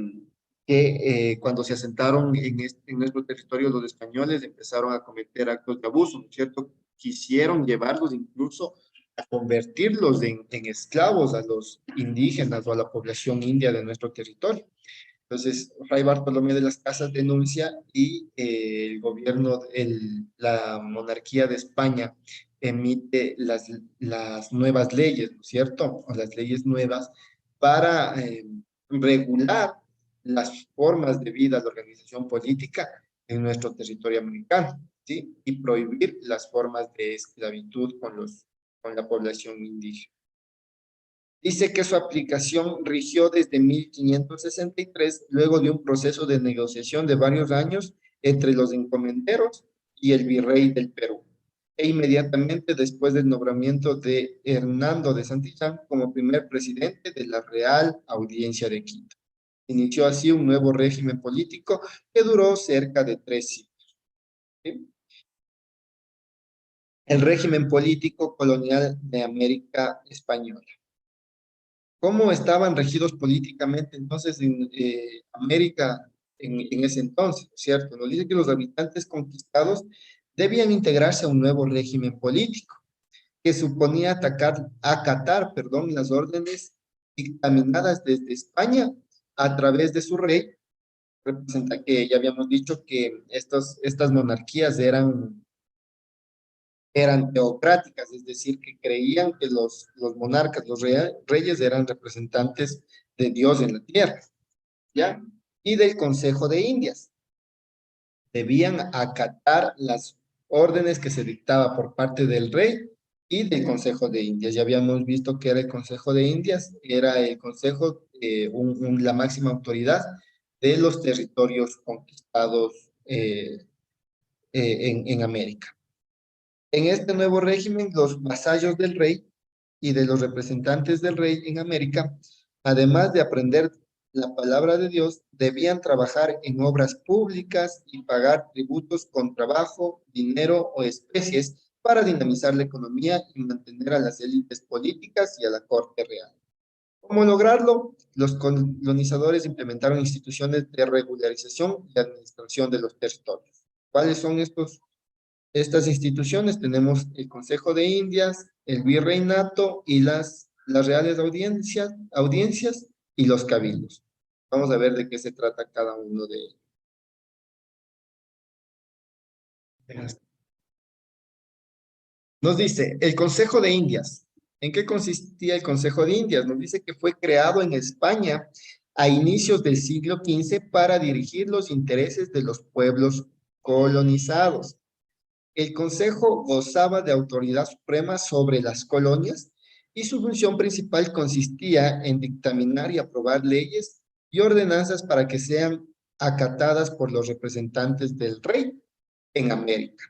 que cuando se asentaron en nuestro territorio los españoles empezaron a cometer actos de abuso, ¿no es cierto? Quisieron llevarlos incluso a convertirlos en esclavos a los indígenas o a la población india de nuestro territorio. Entonces, Fray Bartolomé de las Casas denuncia y el gobierno, la monarquía de España emite las nuevas leyes, ¿no es cierto? O las leyes nuevas para regular las formas de vida, la organización política en nuestro territorio americano, ¿sí? Y prohibir las formas de esclavitud con la población indígena. Dice que su aplicación rigió desde 1563, luego de un proceso de negociación de varios años entre los encomenderos y el virrey del Perú, e inmediatamente después del nombramiento de Hernando de Santillán como primer presidente de la Real Audiencia de Quito. Inició así un nuevo régimen político que duró cerca de 3 siglos. ¿Sí? El régimen político colonial de América Española. ¿Cómo estaban regidos políticamente entonces en América en ese entonces, ¿cierto? Nos dice que los habitantes conquistados debían integrarse a un nuevo régimen político que suponía acatar, perdón, las órdenes dictaminadas desde España a través de su rey representa que ya habíamos dicho que estas monarquías eran teocráticas, es decir, que creían que los monarcas, reyes eran representantes de Dios en la tierra, ¿ya? Y del Consejo de Indias. Debían acatar las órdenes que se dictaba por parte del rey y del Consejo de Indias. Ya habíamos visto que era el Consejo de Indias, era el consejo, la máxima autoridad de los territorios conquistados en América. En este nuevo régimen, los vasallos del rey y de los representantes del rey en América, además de aprender la palabra de Dios, debían trabajar en obras públicas y pagar tributos con trabajo, dinero o especies para dinamizar la economía y mantener a las élites políticas y a la corte real. ¿Cómo lograrlo? Los colonizadores implementaron instituciones de regularización y administración de los territorios. ¿Cuáles son estas instituciones? Tenemos el Consejo de Indias, el Virreinato y las reales audiencias y los cabildos. Vamos a ver de qué se trata cada uno de ellos. Nos dice, el Consejo de Indias. ¿En qué consistía el Consejo de Indias? Nos dice que fue creado en España a inicios del siglo XV para dirigir los intereses de los pueblos colonizados. El Consejo gozaba de autoridad suprema sobre las colonias y su función principal consistía en dictaminar y aprobar leyes y ordenanzas para que sean acatadas por los representantes del rey en América.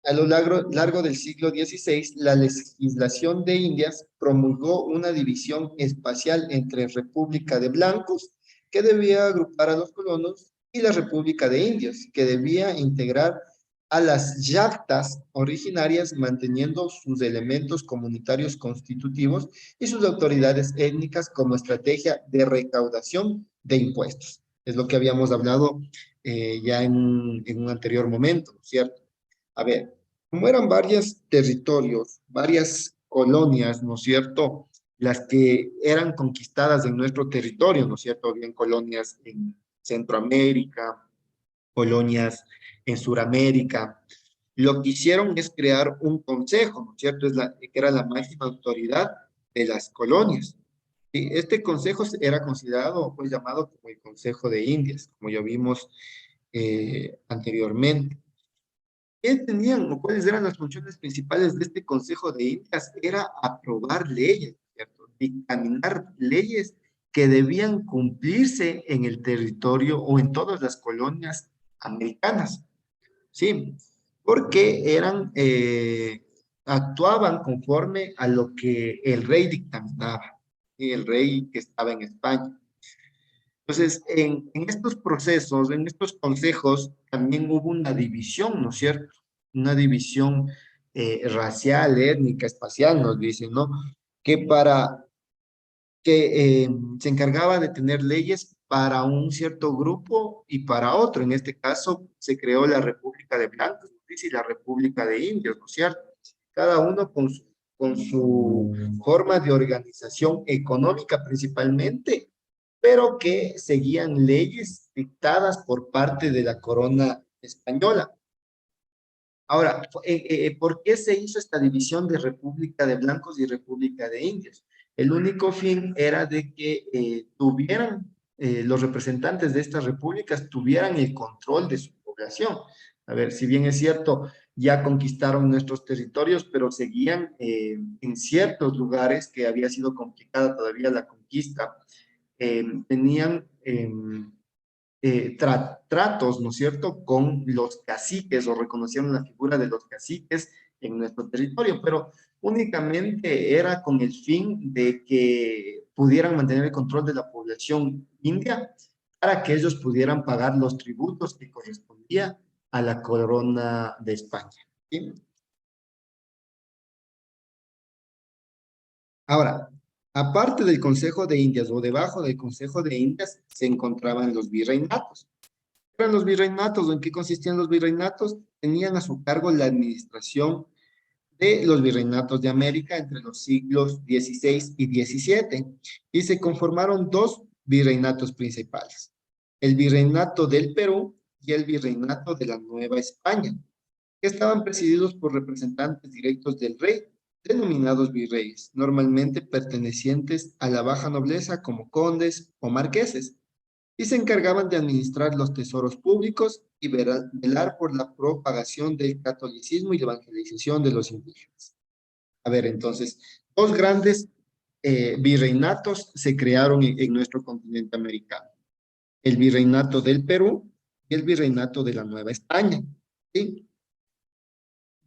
A lo largo del siglo XVI, la legislación de Indias promulgó una división espacial entre República de Blancos, que debía agrupar a los colonos, y la República de Indios, que debía integrar a las yactas originarias, manteniendo sus elementos comunitarios constitutivos y sus autoridades étnicas como estrategia de recaudación de impuestos. Es lo que habíamos hablado ya en un anterior momento, ¿cierto? A ver, como eran varios territorios, varias colonias, ¿no es cierto? Las que eran conquistadas en nuestro territorio, ¿no es cierto? Bien colonias en Centroamérica, colonias en Suramérica. Lo que hicieron es crear un consejo, ¿no es cierto? Que era la máxima autoridad de las colonias. Y este consejo era considerado, pues llamado como el Consejo de Indias, como ya vimos anteriormente. ¿Qué tenían o cuáles eran las funciones principales de este Consejo de Indias? Era aprobar leyes, ¿cierto? Dictaminar leyes que debían cumplirse en el territorio o en todas las colonias americanas, ¿sí? Porque actuaban conforme a lo que el rey dictaminaba, y el rey que estaba en España. Entonces, en estos procesos, en estos consejos, también hubo una división, ¿no es cierto? Una división racial, étnica, espacial, nos dicen, ¿no? Que para que se encargaba de tener leyes para un cierto grupo y para otro. En este caso, se creó la República de Blancos, ¿no? Y la República de Indios, ¿no es cierto? Cada uno con su forma de organización económica principalmente, pero que seguían leyes dictadas por parte de la corona española. Ahora, ¿por qué se hizo esta división de República de Blancos y República de Indios? El único fin era de que los representantes de estas repúblicas tuvieran el control de su población. A ver, si bien es cierto, ya conquistaron nuestros territorios, pero seguían en ciertos lugares que había sido complicada todavía la conquista, tenían tratos, ¿no es cierto?, con los caciques o reconocieron la figura de los caciques en nuestro territorio, pero únicamente era con el fin de que pudieran mantener el control de la población india para que ellos pudieran pagar los tributos que correspondía a la corona de España. ¿Sí? Ahora, aparte del Consejo de Indias o debajo del Consejo de Indias se encontraban los virreinatos. Eran los virreinatos, ¿en qué consistían los virreinatos? Tenían a su cargo la administración de los virreinatos de América entre los siglos XVI y XVII y se conformaron dos virreinatos principales. el Virreinato del Perú y el Virreinato de la Nueva España, que estaban presididos por representantes directos del rey, denominados virreyes, normalmente pertenecientes a la baja nobleza como condes o marqueses, y se encargaban de administrar los tesoros públicos y velar por la propagación del catolicismo y la evangelización de los indígenas. A ver, entonces, dos grandes virreinatos se crearon en nuestro continente americano. El virreinato del Perú y el virreinato de la Nueva España. ¿Sí?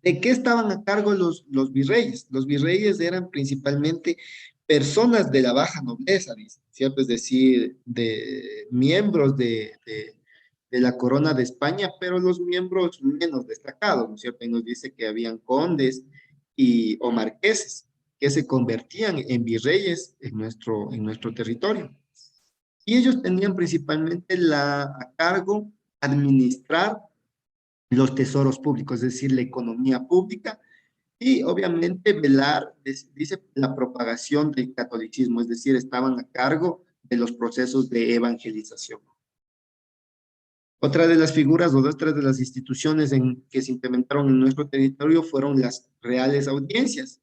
¿De qué estaban a cargo los virreyes? Los virreyes eran principalmente personas de la baja nobleza, dice, ¿cierto? Es decir, de miembros de la corona de España, pero los miembros menos destacados, ¿no es cierto? Y nos dice que habían condes o marqueses que se convertían en virreyes en nuestro territorio. Y ellos tenían principalmente a cargo administrar los tesoros públicos, es decir, la economía pública, y obviamente velar, dice, la propagación del catolicismo, es decir, estaban a cargo de los procesos de evangelización. Otra de las figuras o otras de las instituciones que se implementaron en nuestro territorio fueron las reales audiencias.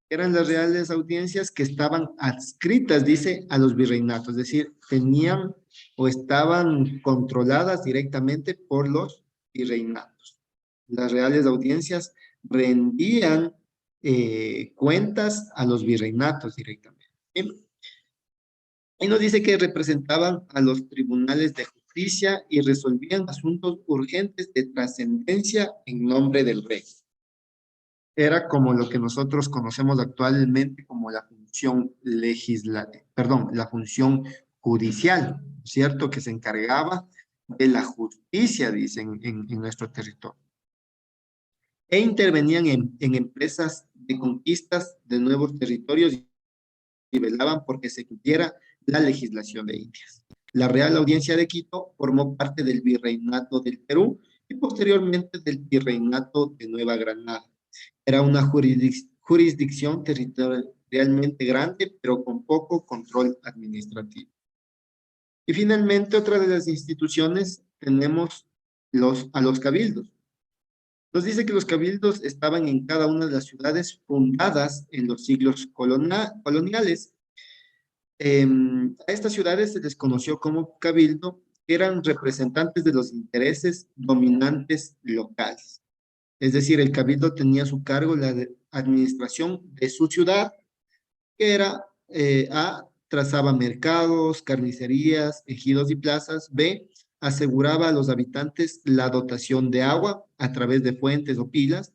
Eran las reales audiencias que estaban adscritas, dice, a los virreinatos, es decir, tenían o estaban controladas directamente por los virreinatos. Las reales audiencias rendían cuentas a los virreinatos directamente. ¿Sí? Y nos dice que representaban a los tribunales de justicia y resolvían asuntos urgentes de trascendencia en nombre del rey. Era como lo que nosotros conocemos actualmente como la función legislativa, perdón, la función judicial, ¿cierto? Que se encargaba de la justicia, dicen, en nuestro territorio. E intervenían en empresas de conquistas de nuevos territorios y velaban porque se cumpliera la legislación de Indias. La Real Audiencia de Quito formó parte del Virreinato del Perú y posteriormente del Virreinato de Nueva Granada. Era una jurisdicción territorialmente grande, pero con poco control administrativo. Y finalmente, otra de las instituciones, tenemos a los cabildos. Nos dice que los cabildos estaban en cada una de las ciudades fundadas en los siglos coloniales. A estas ciudades se les conoció como cabildo, que eran representantes de los intereses dominantes locales. Es decir, el cabildo tenía a su cargo la administración de su ciudad, que era A, trazaba mercados, carnicerías, ejidos y plazas; B, aseguraba a los habitantes la dotación de agua a través de fuentes o pilas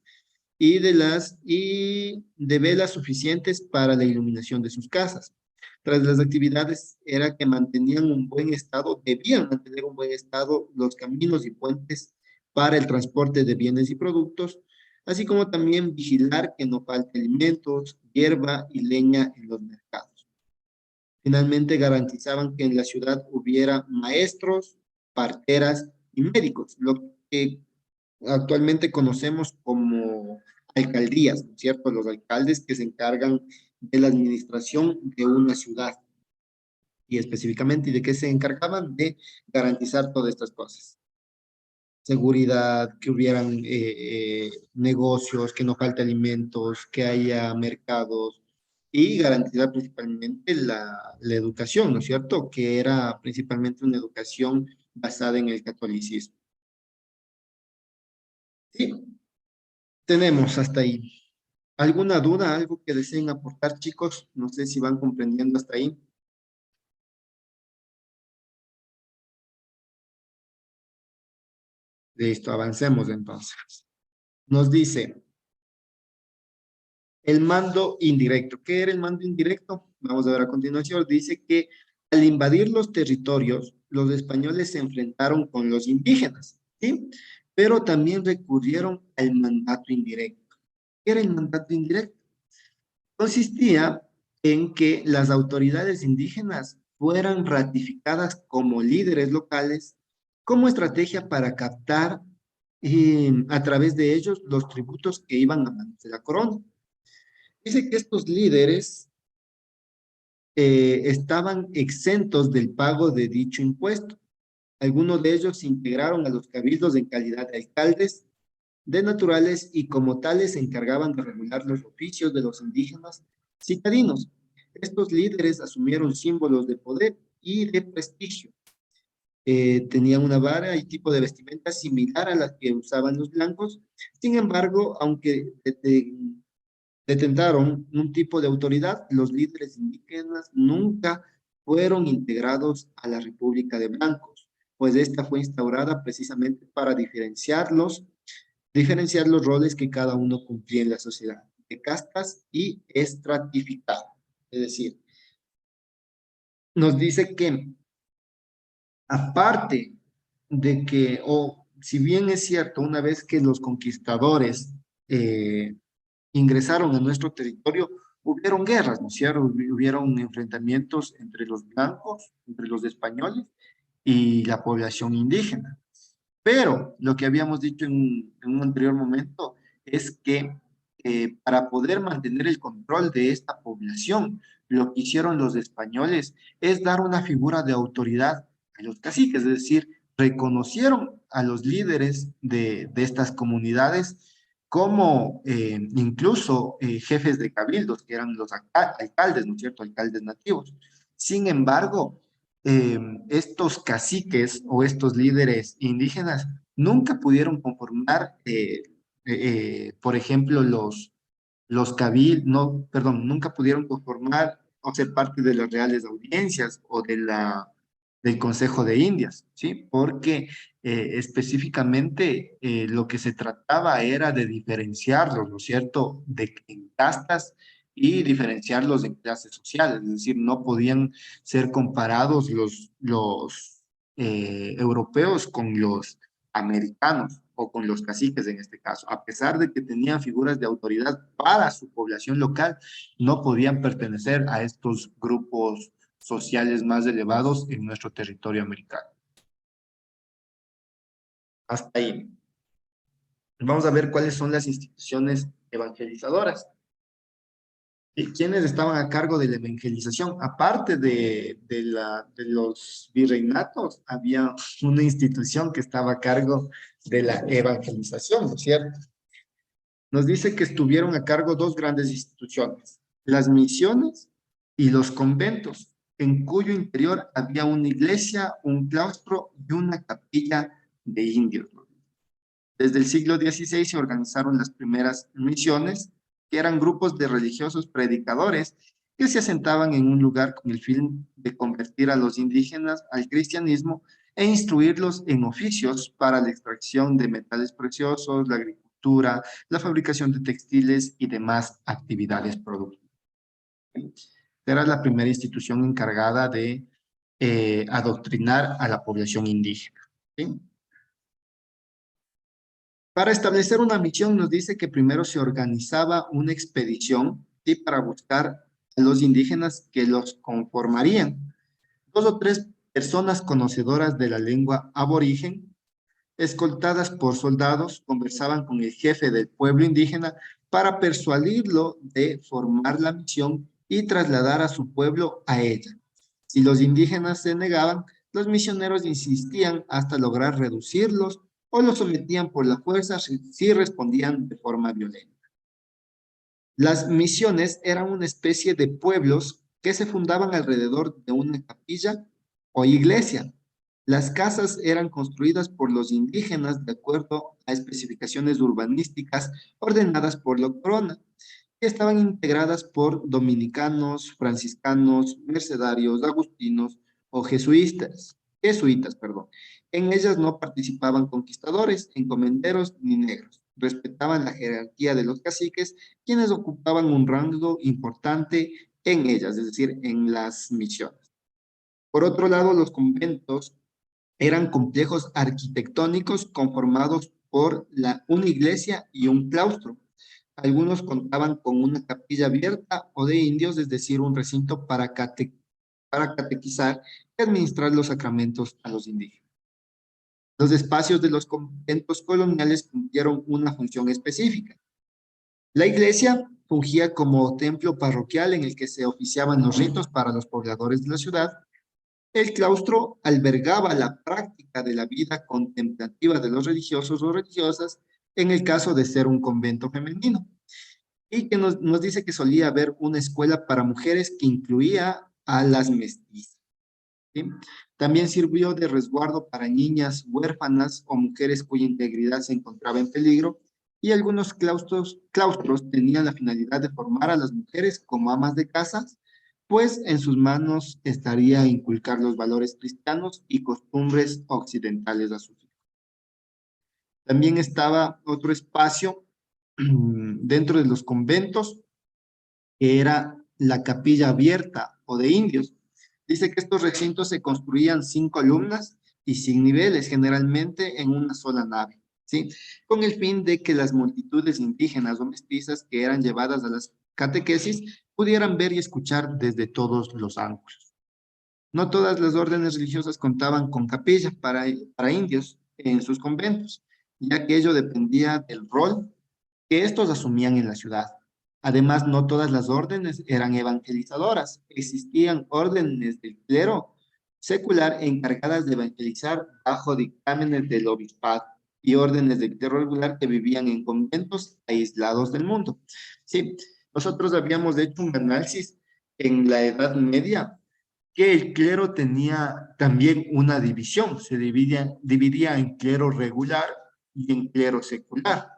y de velas suficientes para la iluminación de sus casas. Tras las actividades era que mantenían un buen estado, debían mantener un buen estado los caminos y puentes para el transporte de bienes y productos, así como también vigilar que no falte alimentos, hierba y leña en los mercados. Finalmente garantizaban que en la ciudad hubiera maestros, parteras y médicos, lo que actualmente conocemos como alcaldías, ¿no es cierto? Los alcaldes que se encargan de la administración de una ciudad y específicamente, ¿y de qué se encargaban? De garantizar todas estas cosas. Seguridad, que hubieran negocios, que no falte alimentos, que haya mercados y garantizar principalmente la educación, ¿no es cierto? Que era principalmente una educación basada en el catolicismo. Sí, tenemos hasta ahí. ¿Alguna duda, algo que deseen aportar, chicos? No sé si van comprendiendo hasta ahí. Listo, avancemos entonces. Nos dice, el mando indirecto. ¿Qué era el mando indirecto? Vamos a ver a continuación. Dice que al invadir los territorios, los españoles se enfrentaron con los indígenas, ¿sí? Pero también recurrieron al mandato indirecto. ¿Qué era el mandato indirecto? Consistía en que las autoridades indígenas fueran ratificadas como líderes locales como estrategia para captar a través de ellos los tributos que iban a manos de la corona. Dice que estos líderes estaban exentos del pago de dicho impuesto. Algunos de ellos se integraron a los cabildos en calidad de alcaldes de naturales y como tales se encargaban de regular los oficios de los indígenas citadinos. Estos líderes asumieron símbolos de poder y de prestigio. Tenían una vara y tipo de vestimenta similar a la que usaban los blancos. Sin embargo, aunque detentaron un tipo de autoridad, los líderes indígenas nunca fueron integrados a la República de Blancos, pues esta fue instaurada precisamente para diferenciar los roles que cada uno cumplía en la sociedad, de castas y estratificado. Es decir, nos dice que aparte de que, o si bien es cierto, una vez que los conquistadores ingresaron a nuestro territorio, hubieron guerras, ¿no es cierto? Hubieron enfrentamientos entre los blancos, entre los españoles y la población indígena. Pero lo que habíamos dicho en un anterior momento es que para poder mantener el control de esta población, lo que hicieron los españoles es dar una figura de autoridad a los caciques, es decir, reconocieron a los líderes de estas comunidades como incluso jefes de cabildos, que eran los alcaldes, ¿no es cierto?, alcaldes nativos. Sin embargo, estos caciques o estos líderes indígenas nunca pudieron conformar, por ejemplo, los cabildos, no, perdón, nunca pudieron conformar o ser parte de las reales audiencias o del Consejo de Indias, ¿sí? Porque específicamente lo que se trataba era de diferenciarlos, ¿no es cierto?, en castas y diferenciarlos en clases sociales, es decir, no podían ser comparados los europeos con los americanos o con los caciques en este caso. A pesar de que tenían figuras de autoridad para su población local, no podían pertenecer a estos grupos sociales más elevados en nuestro territorio americano. Hasta ahí. Vamos a ver cuáles son las instituciones evangelizadoras. ¿Y quiénes estaban a cargo de la evangelización? Aparte de los virreinatos, había una institución que estaba a cargo de la evangelización, ¿no es cierto? Nos dice que estuvieron a cargo dos grandes instituciones, las misiones y los conventos, en cuyo interior había una iglesia, un claustro y una capilla de indios. Desde el siglo XVI se organizaron las primeras misiones, que eran grupos de religiosos predicadores que se asentaban en un lugar con el fin de convertir a los indígenas al cristianismo e instruirlos en oficios para la extracción de metales preciosos, la agricultura, la fabricación de textiles y demás actividades productivas. Era la primera institución encargada de adoctrinar a la población indígena. ¿Sí? Para establecer una misión nos dice que primero se organizaba una expedición, ¿sí?, para buscar a los indígenas que los conformarían. Dos o tres personas conocedoras de la lengua aborigen, escoltadas por soldados, conversaban con el jefe del pueblo indígena para persuadirlo de formar la misión y trasladar a su pueblo a ella. Si los indígenas se negaban, los misioneros insistían hasta lograr reducirlos o los sometían por la fuerza si respondían de forma violenta. Las misiones eran una especie de pueblos que se fundaban alrededor de una capilla o iglesia. Las casas eran construidas por los indígenas de acuerdo a especificaciones urbanísticas ordenadas por la corona, que estaban integradas por dominicanos, franciscanos, mercedarios, agustinos o jesuitas, perdón. En ellas no participaban conquistadores, encomenderos ni negros. Respetaban la jerarquía de los caciques, quienes ocupaban un rango importante en ellas, es decir, en las misiones. Por otro lado, los conventos eran complejos arquitectónicos conformados por una iglesia y un claustro. Algunos contaban con una capilla abierta o de indios, es decir, un recinto para catequizar y administrar los sacramentos a los indígenas. Los espacios de los conventos coloniales cumplieron una función específica. La iglesia fungía como templo parroquial en el que se oficiaban los ritos para los pobladores de la ciudad. El claustro albergaba la práctica de la vida contemplativa de los religiosos o religiosas en el caso de ser un convento femenino. Y que nos dice que solía haber una escuela para mujeres que incluía a las mestizas. ¿Sí? También sirvió de resguardo para niñas huérfanas o mujeres cuya integridad se encontraba en peligro, y algunos claustros tenían la finalidad de formar a las mujeres como amas de casa, pues en sus manos estaría inculcar los valores cristianos y costumbres occidentales a sus hijos. También estaba otro espacio dentro de los conventos, que era la capilla abierta o de indios. Dice que estos recintos se construían sin columnas y sin niveles, generalmente en una sola nave, ¿sí? Con el fin de que las multitudes indígenas o mestizas que eran llevadas a las catequesis pudieran ver y escuchar desde todos los ángulos. No todas las órdenes religiosas contaban con capilla para indios en sus conventos, ya que ello dependía del rol que estos asumían en la ciudad. Además, no todas las órdenes eran evangelizadoras. Existían órdenes del clero secular encargadas de evangelizar bajo dictámenes del obispado y órdenes del clero regular que vivían en conventos aislados del mundo. Sí, nosotros habíamos hecho un análisis en la Edad Media que el clero tenía también una división, se dividía en clero regular y en clero secular.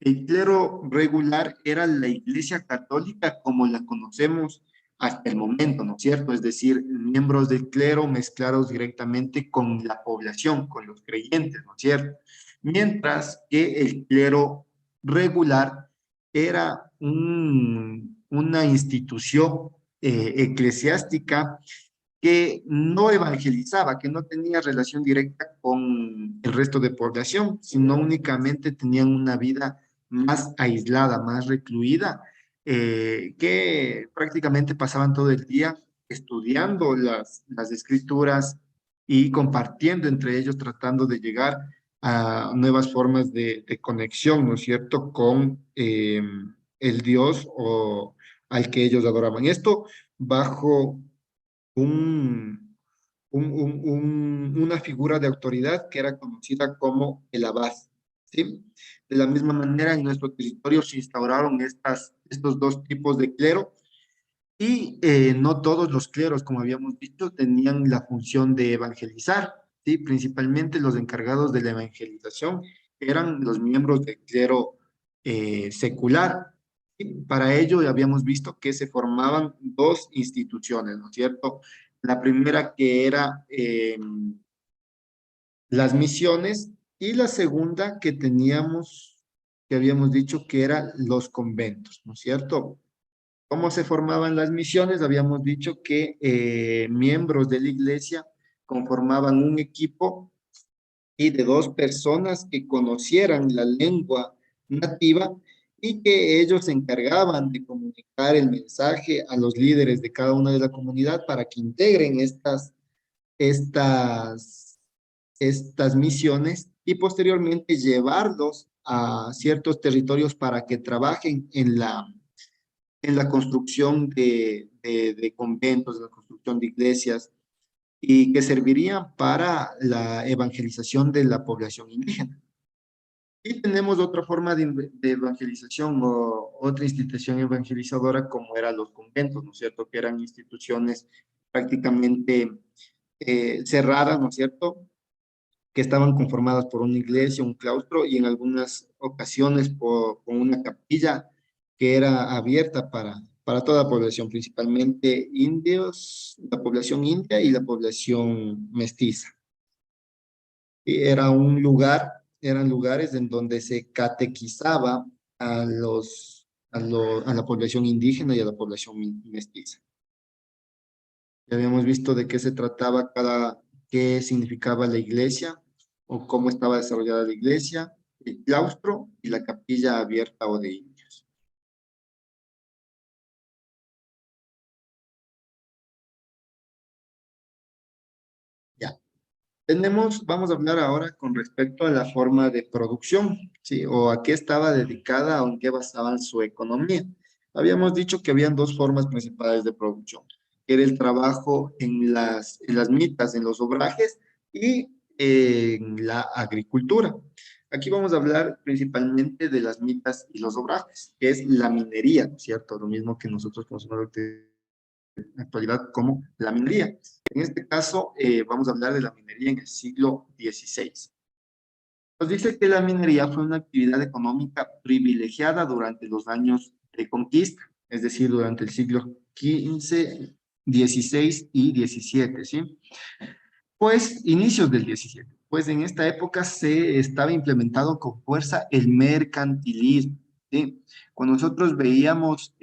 El clero regular era la Iglesia Católica como la conocemos hasta el momento, ¿no es cierto? Es decir, miembros del clero mezclados directamente con la población, con los creyentes, ¿no es cierto? Mientras que el clero regular era una institución eclesiástica que no evangelizaba, que no tenía relación directa con el resto de población, sino únicamente tenían una vida más aislada, más recluida, que prácticamente pasaban todo el día estudiando las escrituras y compartiendo entre ellos, tratando de llegar a nuevas formas de conexión, ¿no es cierto?, con el Dios o al que ellos adoraban. Esto bajo un, una figura de autoridad que era conocida como el abad, ¿sí? De la misma manera, en nuestro territorio se instauraron estos dos tipos de clero y no todos los cleros, como habíamos dicho, tenían la función de evangelizar, ¿sí? Principalmente los encargados de la evangelización eran los miembros del clero secular. Y para ello habíamos visto que se formaban dos instituciones, ¿no es cierto? La primera que era las misiones y la segunda que teníamos, que habíamos dicho que eran los conventos, ¿no es cierto? ¿Cómo se formaban las misiones? Habíamos dicho que miembros de la iglesia conformaban un equipo y de dos personas que conocieran la lengua nativa y que ellos se encargaban de comunicar el mensaje a los líderes de cada una de la comunidad para que integren estas, estas misiones y posteriormente llevarlos a ciertos territorios para que trabajen en la construcción de conventos, en la construcción de iglesias, y que servirían para la evangelización de la población indígena. Y tenemos otra forma de evangelización o otra institución evangelizadora como eran los conventos, ¿no es cierto? Que eran instituciones prácticamente cerradas, ¿no es cierto? Que estaban conformadas por una iglesia, un claustro y en algunas ocasiones con una capilla que era abierta para toda la población, principalmente indios, la población india y la población mestiza. Y era un lugar, eran lugares en donde se catequizaba a la población indígena y a la población mestiza. Ya habíamos visto de qué se trataba qué significaba la iglesia o cómo estaba desarrollada la iglesia, el claustro y la capilla abierta o de indios. Ya. Vamos a hablar ahora con respecto a la forma de producción, ¿sí? O a qué estaba dedicada o en qué basaban su economía. Habíamos dicho que habían dos formas principales de producción. que era el trabajo en las mitas, en los obrajes y en la agricultura. Aquí vamos a hablar principalmente de las mitas y los obrajes, que es la minería, ¿cierto? Lo mismo que nosotros conocemos en la actualidad como la minería. En este caso, vamos a hablar de la minería en el siglo XVI. Nos dice que la minería fue una actividad económica privilegiada durante los años de conquista, es decir, durante el siglo XV, XVI y XVII, ¿sí? Pues inicios del XVII. Pues en esta época se estaba implementado con fuerza el mercantilismo, ¿sí? Cuando nosotros veíamos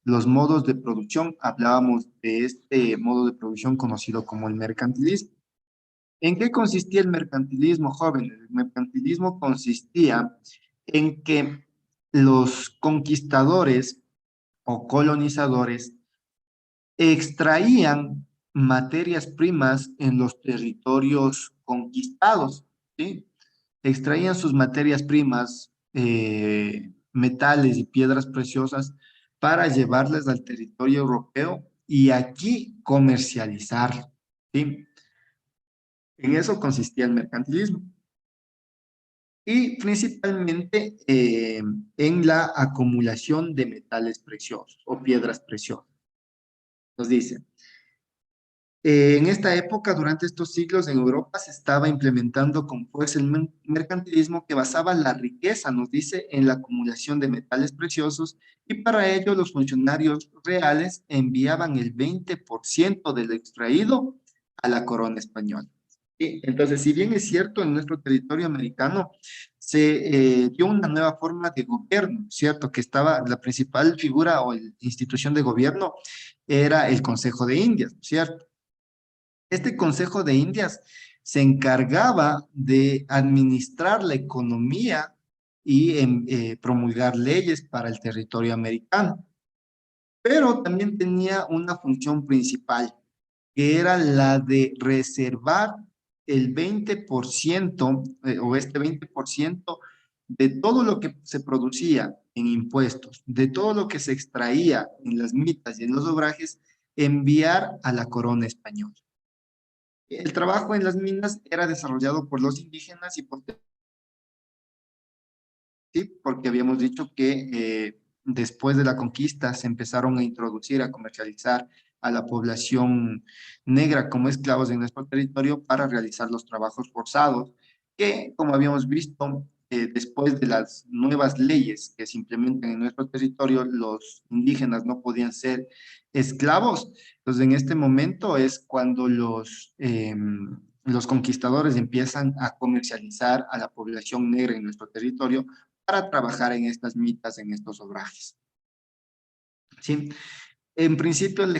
los modos de producción, hablábamos de este modo de producción conocido como el mercantilismo. ¿En qué consistía el mercantilismo, jóvenes? El mercantilismo consistía en que los conquistadores o colonizadores extraían materias primas en los territorios conquistados, ¿sí? Extraían sus materias primas, metales y piedras preciosas, para llevarlas al territorio europeo y aquí comercializar, ¿sí? En eso consistía el mercantilismo. Y principalmente en la acumulación de metales preciosos o piedras preciosas. Nos dice, en esta época, durante estos siglos, en Europa se estaba implementando con fuerza el mercantilismo que basaba la riqueza, nos dice, en la acumulación de metales preciosos, y para ello los funcionarios reales enviaban el 20% del extraído a la corona española. Sí, entonces, si bien es cierto, en nuestro territorio americano se dio una nueva forma de gobierno, ¿cierto? Que estaba la principal figura o institución de gobierno era el Consejo de Indias, ¿cierto? Este Consejo de Indias se encargaba de administrar la economía y promulgar leyes para el territorio americano, pero también tenía una función principal, que era la de reservar el 20% o este 20% de todo lo que se producía en impuestos, de todo lo que se extraía en las mitas y en los obrajes, enviar a la corona española. El trabajo en las minas era desarrollado por los indígenas y por, sí, porque habíamos dicho que después de la conquista se empezaron a introducir, a comercializar a la población negra como esclavos en nuestro territorio para realizar los trabajos forzados, que como habíamos visto, después de las nuevas leyes que se implementan en nuestro territorio, los indígenas no podían ser esclavos. Entonces, en este momento es cuando los conquistadores empiezan a comercializar a la población negra en nuestro territorio para trabajar en estas mitas, en estos obrajes. ¿Sí? En principio, la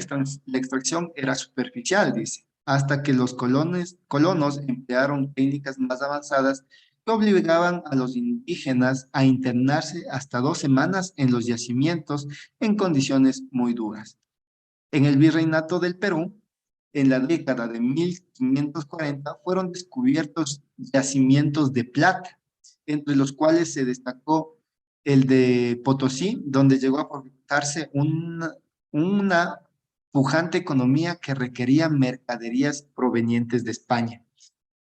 extracción era superficial, dice, hasta que los colonos emplearon técnicas más avanzadas que obligaban a los indígenas a internarse hasta 2 semanas en los yacimientos en condiciones muy duras. En el Virreinato del Perú, en la década de 1540, fueron descubiertos yacimientos de plata, entre los cuales se destacó el de Potosí, donde llegó a forjarse una pujante economía que requería mercaderías provenientes de España,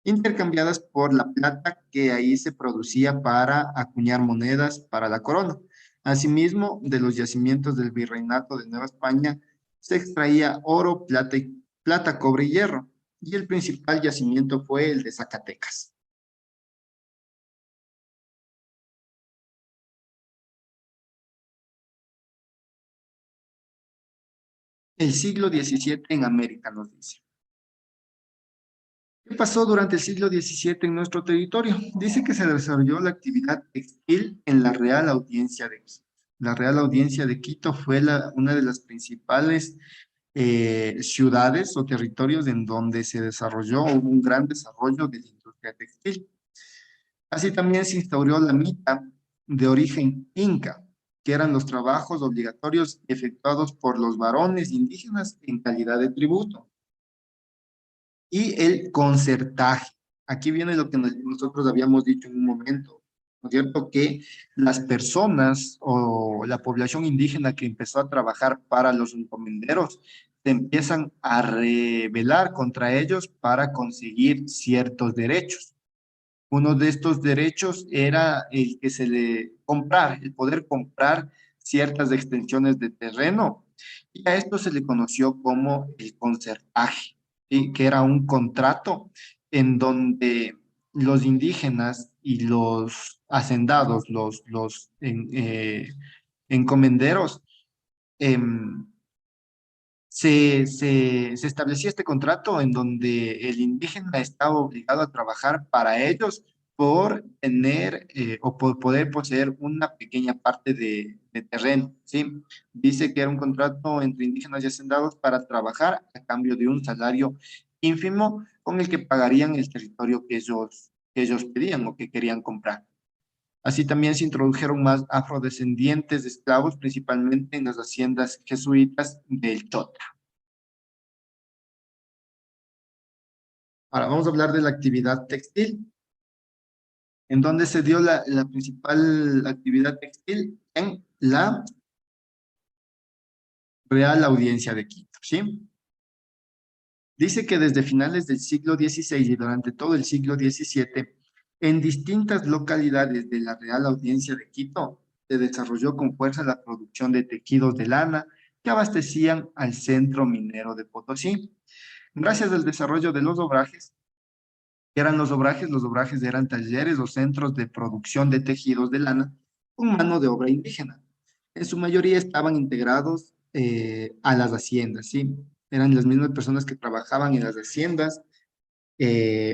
intercambiadas por la plata que ahí se producía para acuñar monedas para la corona. Asimismo, de los yacimientos del Virreinato de Nueva España se extraía oro, plata, cobre y hierro, y el principal yacimiento fue el de Zacatecas. El siglo XVII en América, nos dice. ¿Qué pasó durante el siglo XVII en nuestro territorio? Dice que se desarrolló la actividad textil en la Real Audiencia de Quito. La Real Audiencia de Quito fue una de las principales ciudades o territorios en donde se desarrolló, hubo un gran desarrollo de la industria textil. Así también se instauró la mita de origen inca, que eran los trabajos obligatorios efectuados por los varones indígenas en calidad de tributo. Y el concertaje. Aquí viene lo que nosotros habíamos dicho en un momento, ¿no es cierto? Que las personas o la población indígena que empezó a trabajar para los encomenderos se empiezan a rebelar contra ellos para conseguir ciertos derechos. Uno de estos derechos era el que se le comprar, el poder comprar ciertas extensiones de terreno. Y a esto se le conoció como el concertaje, ¿sí? Que era un contrato en donde los indígenas y los hacendados, encomenderos, em, se establecía este contrato en donde el indígena estaba obligado a trabajar para ellos por tener o por poder poseer una pequeña parte de terreno, ¿sí? Dice que era un contrato entre indígenas y hacendados para trabajar a cambio de un salario ínfimo con el que pagarían el territorio que ellos pedían o que querían comprar. Así también se introdujeron más afrodescendientes de esclavos, principalmente en las haciendas jesuitas del Chota. Ahora vamos a hablar de la actividad textil. ¿En dónde se dio la principal actividad textil? En la Real Audiencia de Quito, ¿sí? Dice que desde finales del siglo XVI y durante todo el siglo XVII, en distintas localidades de la Real Audiencia de Quito, se desarrolló con fuerza la producción de tejidos de lana que abastecían al centro minero de Potosí. Gracias al desarrollo de los obrajes, ¿qué eran los obrajes? Los obrajes eran talleres o centros de producción de tejidos de lana con mano de obra indígena. En su mayoría estaban integrados a las haciendas, ¿sí? Eran las mismas personas que trabajaban en las haciendas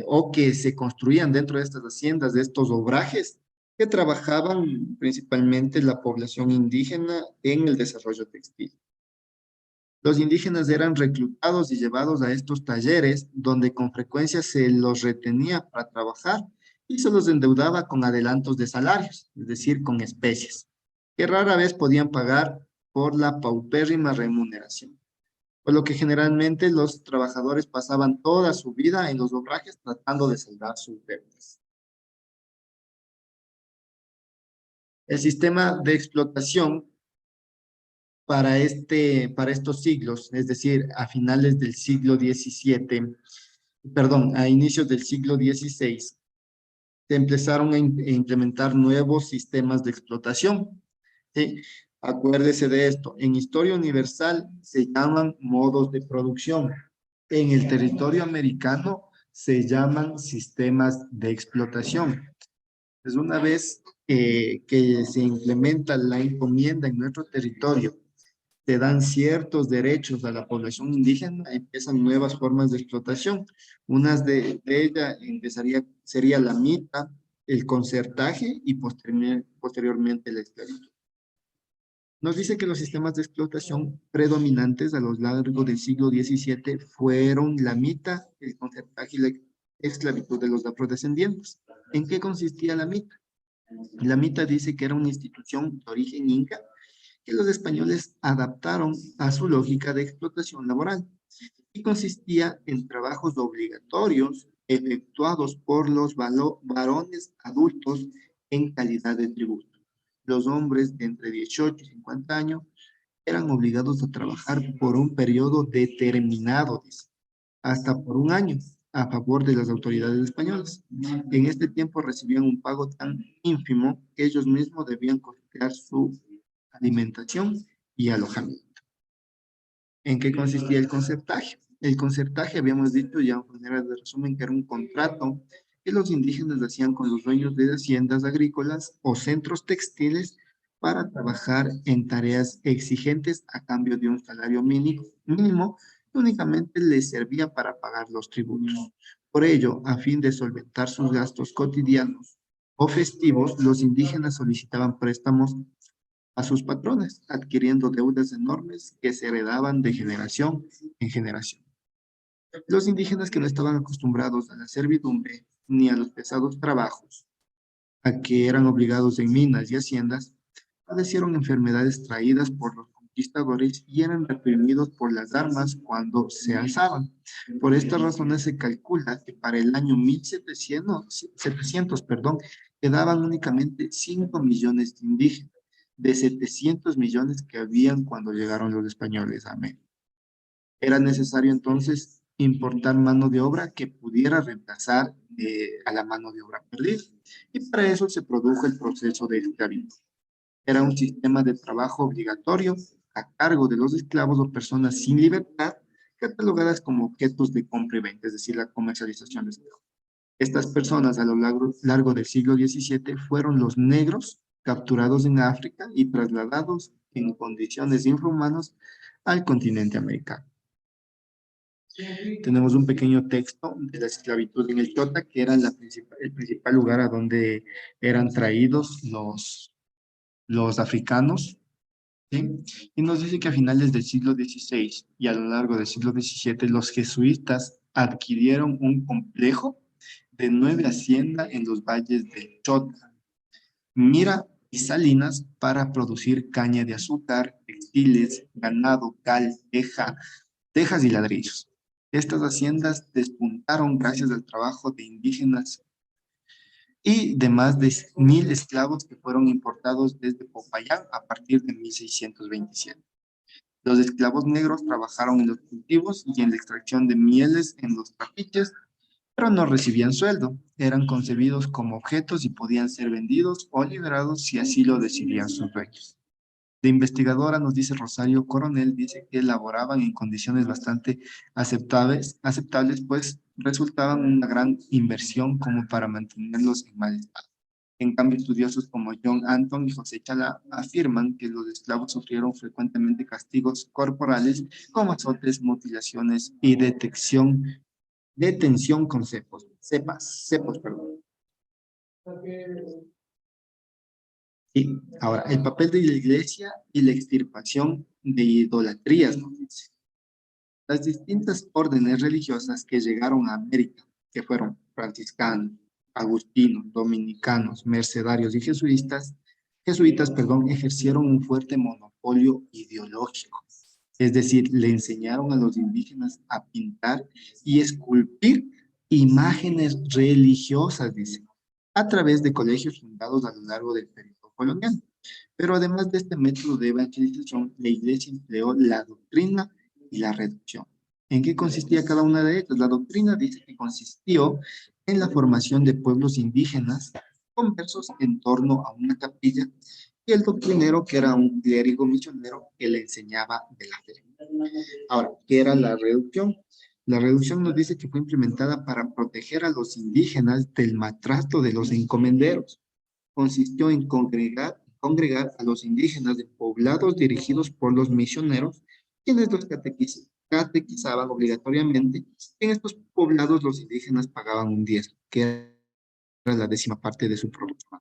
o que se construían dentro de estas haciendas, de estos obrajes, que trabajaban principalmente la población indígena en el desarrollo textil. Los indígenas eran reclutados y llevados a estos talleres donde con frecuencia se los retenía para trabajar y se los endeudaba con adelantos de salarios, es decir, con especies, que rara vez podían pagar por la paupérrima remuneración. Por lo que generalmente los trabajadores pasaban toda su vida en los obrajes tratando de saldar sus deudas. El sistema de explotación para estos siglos, es decir, a finales del siglo XVII, perdón, a inicios del siglo XVI, se empezaron a implementar nuevos sistemas de explotación. ¿Sí? Acuérdese de esto, en historia universal se llaman modos de producción. En el territorio americano se llaman sistemas de explotación. Es una vez que se implementa la encomienda en nuestro territorio, se dan ciertos derechos a la población indígena, empiezan nuevas formas de explotación. Unas de ellas sería la mita, el concertaje y posteriormente la esclavitud. Nos dice que los sistemas de explotación predominantes a lo largo del siglo XVII fueron la mita, el concertaje y la esclavitud de los afrodescendientes. ¿En qué consistía la mita? La mita dice que era una institución de origen inca que los españoles adaptaron a su lógica de explotación laboral y consistía en trabajos obligatorios efectuados por los varones adultos en calidad de tributo. Los hombres de entre 18 y 50 años eran obligados a trabajar por un periodo determinado, dice, hasta por un año, a favor de las autoridades españolas. En este tiempo recibían un pago tan ínfimo que ellos mismos debían costear su alimentación y alojamiento. ¿En qué consistía el concertaje? El concertaje, habíamos dicho ya en manera de resumen, que era un contrato que los indígenas hacían con los dueños de haciendas agrícolas o centros textiles para trabajar en tareas exigentes a cambio de un salario mínimo que únicamente les servía para pagar los tributos. Por ello, a fin de solventar sus gastos cotidianos o festivos, los indígenas solicitaban préstamos a sus patrones, adquiriendo deudas enormes que se heredaban de generación en generación. Los indígenas que no estaban acostumbrados a la servidumbre ni a los pesados trabajos a que eran obligados en minas y haciendas, padecieron enfermedades traídas por los conquistadores y eran reprimidos por las armas cuando se alzaban. Por estas razones se calcula que para el año 1700, perdón, quedaban únicamente 5 millones de indígenas, de 700 millones que habían cuando llegaron los españoles a América. Era necesario entonces importar mano de obra que pudiera reemplazar a la mano de obra perdida. Y para eso se produjo el proceso de esclavitud. Era un sistema de trabajo obligatorio a cargo de los esclavos o personas sin libertad, catalogadas como objetos de compra y venta, es decir, la comercialización de esclavos. Estas personas a lo largo del siglo XVII fueron los negros capturados en África y trasladados en condiciones infrahumanas al continente americano. Tenemos un pequeño texto de la esclavitud en el Chota, que era el principal lugar a donde eran traídos los africanos, ¿sí? Y nos dice que a finales del siglo XVI y a lo largo del siglo XVII, los jesuitas adquirieron un complejo de 9 haciendas en los valles del Chota, Mira y Salinas para producir caña de azúcar, textiles, ganado, cal, tejas y ladrillos. Estas haciendas despuntaron gracias al trabajo de indígenas y de más de 1.000 esclavos que fueron importados desde Popayán a partir de 1627. Los esclavos negros trabajaron en los cultivos y en la extracción de mieles en los trapiches, pero no recibían sueldo. Eran concebidos como objetos y podían ser vendidos o liberados si así lo decidían sus dueños. La investigadora nos dice Rosario Coronel, dice que laboraban en condiciones bastante aceptables, pues resultaban una gran inversión como para mantenerlos en mal estado. En cambio, estudiosos como John Anton y José Chala afirman que los esclavos sufrieron frecuentemente castigos corporales como azotes, mutilaciones y detención con cepos, perdón. Y ahora, el papel de la iglesia y la extirpación de idolatrías, nos dice. Las distintas órdenes religiosas que llegaron a América, que fueron franciscanos, agustinos, dominicanos, mercedarios y jesuitas, perdón, ejercieron un fuerte monopolio ideológico. Es decir, le enseñaron a los indígenas a pintar y esculpir imágenes religiosas, dice, a través de colegios fundados a lo largo del periodo colonial. Pero además de este método de evangelización, la iglesia empleó la doctrina y la reducción. ¿En qué consistía cada una de ellas? La doctrina dice que consistió en la formación de pueblos indígenas conversos en torno a una capilla y el doctrinero, que era un clérigo misionero que le enseñaba de la fe. Ahora, ¿qué era la reducción? La reducción nos dice que fue implementada para proteger a los indígenas del maltrato de los encomenderos. Consistió en congregar a los indígenas de poblados dirigidos por los misioneros, quienes los catequizaban obligatoriamente. En estos poblados los indígenas pagaban un diezmo, que era la 10ª parte de su producción.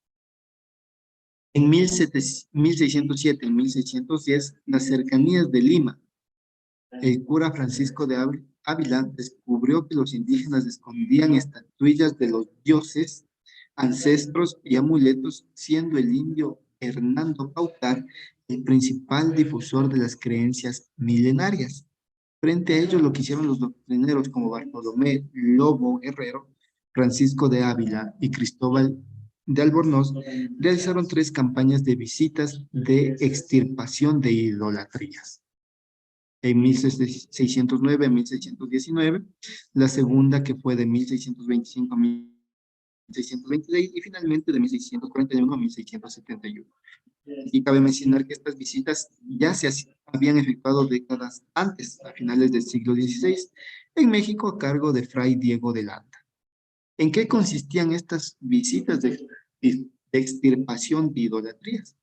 En 1607 y 1610, las cercanías de Lima, el cura Francisco de Ávila descubrió que los indígenas escondían estatuillas de los dioses, ancestros y amuletos, siendo el indio Hernando Pautar el principal difusor de las creencias milenarias. Frente a ello, lo que hicieron los doctrineros como Bartolomé Lobo Herrero, Francisco de Ávila y Cristóbal de Albornoz realizaron 3 campañas de visitas de extirpación de idolatrías en 1609 a 1619, la segunda que fue de 1625 a 1626 y finalmente de 1641 a 1671. Y cabe mencionar que estas visitas ya se habían efectuado décadas antes, a finales del siglo XVI, en México a cargo de Fray Diego de Landa. ¿En qué consistían estas visitas de extirpación de idolatrías?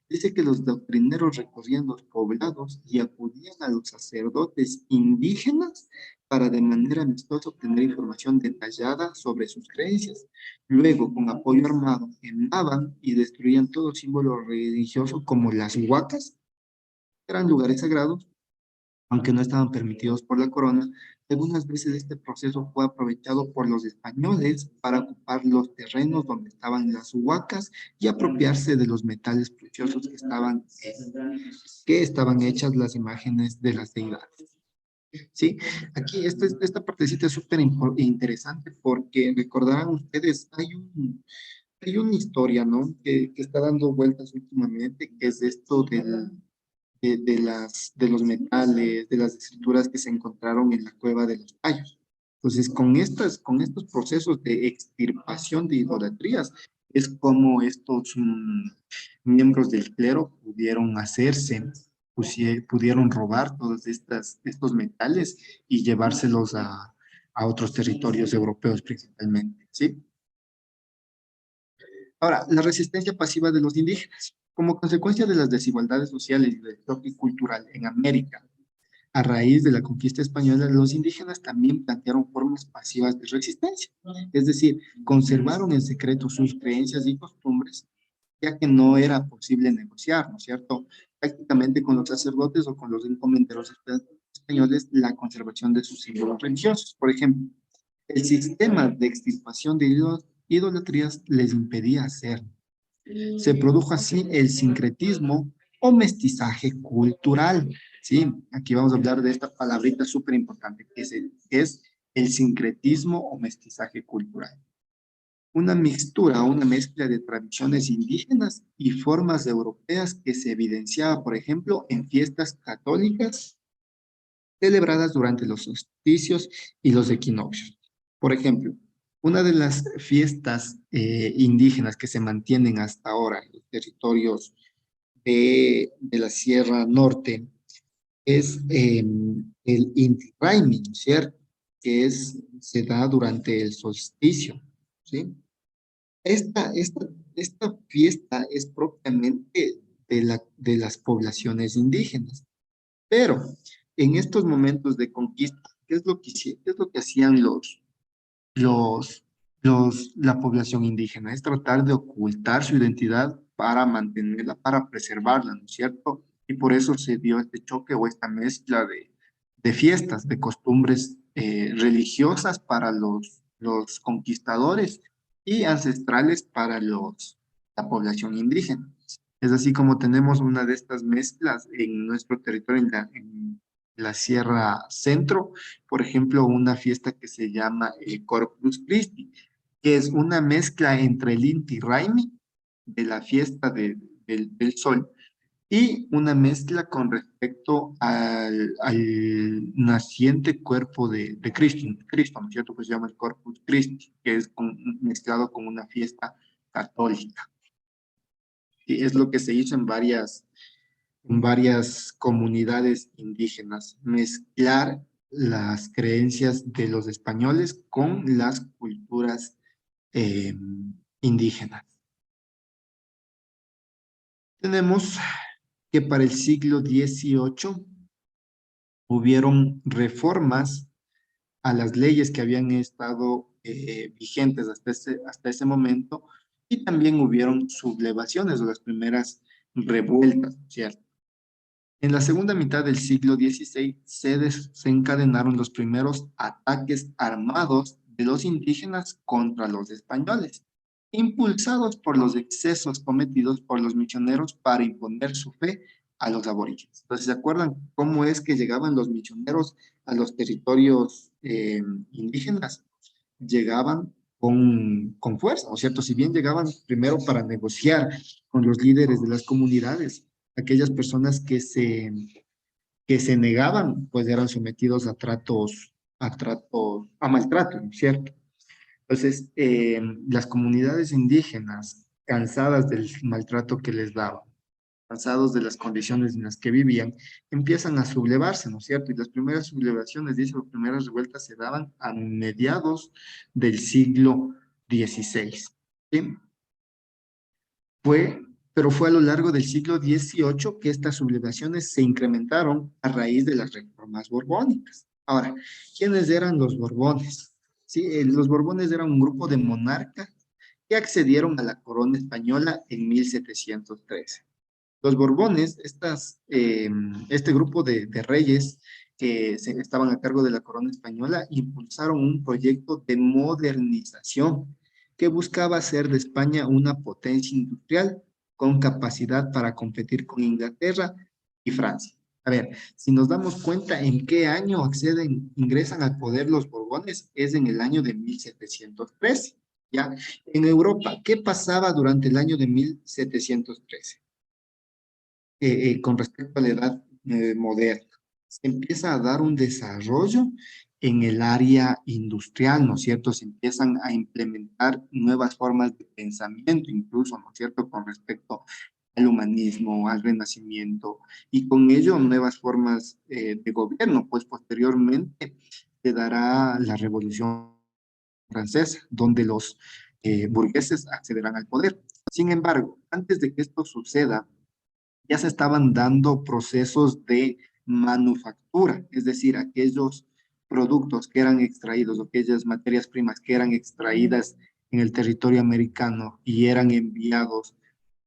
Dice que los doctrineros recorrían los poblados y acudían a los sacerdotes indígenas para de manera amistosa obtener información detallada sobre sus creencias. Luego, con apoyo armado, quemaban y destruían todo símbolo religioso como las huacas, que eran lugares sagrados, aunque no estaban permitidos por la corona. Algunas veces este proceso fue aprovechado por los españoles para ocupar los terrenos donde estaban las huacas y apropiarse de los metales preciosos que estaban hechas las imágenes de las deidades. Sí, aquí esta partecita es súper interesante porque recordarán ustedes, hay una historia, ¿no? Que está dando vueltas últimamente, que es esto de los metales, de las escrituras que se encontraron en la cueva de los Payos. Entonces, con estos procesos de extirpación de idolatrías, es como estos miembros del clero pudieron hacerse, pudieron robar todos estos metales y llevárselos a otros territorios europeos principalmente, ¿sí? Ahora, la resistencia pasiva de los indígenas. Como consecuencia de las desigualdades sociales y del choque cultural en América, a raíz de la conquista española, los indígenas también plantearon formas pasivas de resistencia, es decir, conservaron en secreto sus creencias y costumbres, ya que no era posible negociar, ¿no es cierto? Prácticamente con los sacerdotes o con los encomenderos españoles la conservación de sus símbolos religiosos. Por ejemplo, el sistema de extirpación de idolatrías les impedía hacerlo. Se produjo así el sincretismo o mestizaje cultural. Sí, aquí vamos a hablar de esta palabrita súper importante, que es el sincretismo o mestizaje cultural. Una mixtura o una mezcla de tradiciones indígenas y formas europeas que se evidenciaba, por ejemplo, en fiestas católicas celebradas durante los solsticios y los equinoccios. Por ejemplo, una de las fiestas indígenas que se mantienen hasta ahora en los territorios de la Sierra Norte es el Inti Raymi, ¿cierto? Que se da durante el solsticio, ¿sí? Esta fiesta es propiamente de las poblaciones indígenas, pero en estos momentos de conquista, qué es lo que hacían los, la población indígena? Es tratar de ocultar su identidad para mantenerla, para preservarla, ¿no es cierto? Y por eso se dio este choque o esta mezcla de fiestas, de costumbres religiosas para los conquistadores y ancestrales para la población indígena. Es así como tenemos una de estas mezclas en nuestro territorio, en la Sierra Centro, por ejemplo, una fiesta que se llama el Corpus Christi, que es una mezcla entre el Inti Raymi, de la fiesta del Sol, y una mezcla con respecto al naciente cuerpo de Cristo, ¿no es cierto? Que se llama el Corpus Christi, que es mezclado con una fiesta católica. Y es lo que se hizo en varias comunidades indígenas, mezclar las creencias de los españoles con las culturas eh, indígenas. Tenemos que para el siglo XVIII hubieron reformas a las leyes que habían estado vigentes hasta ese momento, y también hubieron sublevaciones o las primeras revueltas, ¿cierto? En la segunda mitad del siglo XVI se desencadenaron los primeros ataques armados de los indígenas contra los españoles, impulsados por los excesos cometidos por los misioneros para imponer su fe a los aborígenes. Entonces, ¿se acuerdan cómo es que llegaban los misioneros a los territorios indígenas? Llegaban con fuerza, ¿no es cierto? Si bien llegaban primero para negociar con los líderes de las comunidades, aquellas personas que se negaban, pues eran sometidos a maltrato, ¿no es cierto? Entonces, las comunidades indígenas, cansadas del maltrato que les daban, cansados de las condiciones en las que vivían, empiezan a sublevarse, ¿no es cierto? Y las primeras sublevaciones, dice, las primeras revueltas se daban a mediados del siglo XVI, ¿sí? Fue, pero fue a lo largo del siglo XVIII que estas sublevaciones se incrementaron a raíz de las reformas borbónicas. Ahora, ¿quiénes eran los Borbones? Sí, los Borbones eran un grupo de monarcas que accedieron a la corona española en 1713. Los Borbones, este grupo de reyes que estaban a cargo de la corona española, impulsaron un proyecto de modernización que buscaba hacer de España una potencia industrial con capacidad para competir con Inglaterra y Francia. A ver, si nos damos cuenta en qué año ingresan al poder los Borbones, es en el año de 1713, ¿ya? En Europa, ¿qué pasaba durante el año de 1713? con respecto a la edad moderna. Se empieza a dar un desarrollo en el área industrial, ¿no es cierto? Se empiezan a implementar nuevas formas de pensamiento, incluso, ¿no es cierto?, con respecto al humanismo, al renacimiento, y con ello nuevas formas de gobierno, pues posteriormente se dará la Revolución Francesa, donde los burgueses accederán al poder. Sin embargo, antes de que esto suceda, ya se estaban dando procesos de manufactura, es decir, aquellos productos que eran extraídos, aquellas materias primas que eran extraídas en el territorio americano y eran enviados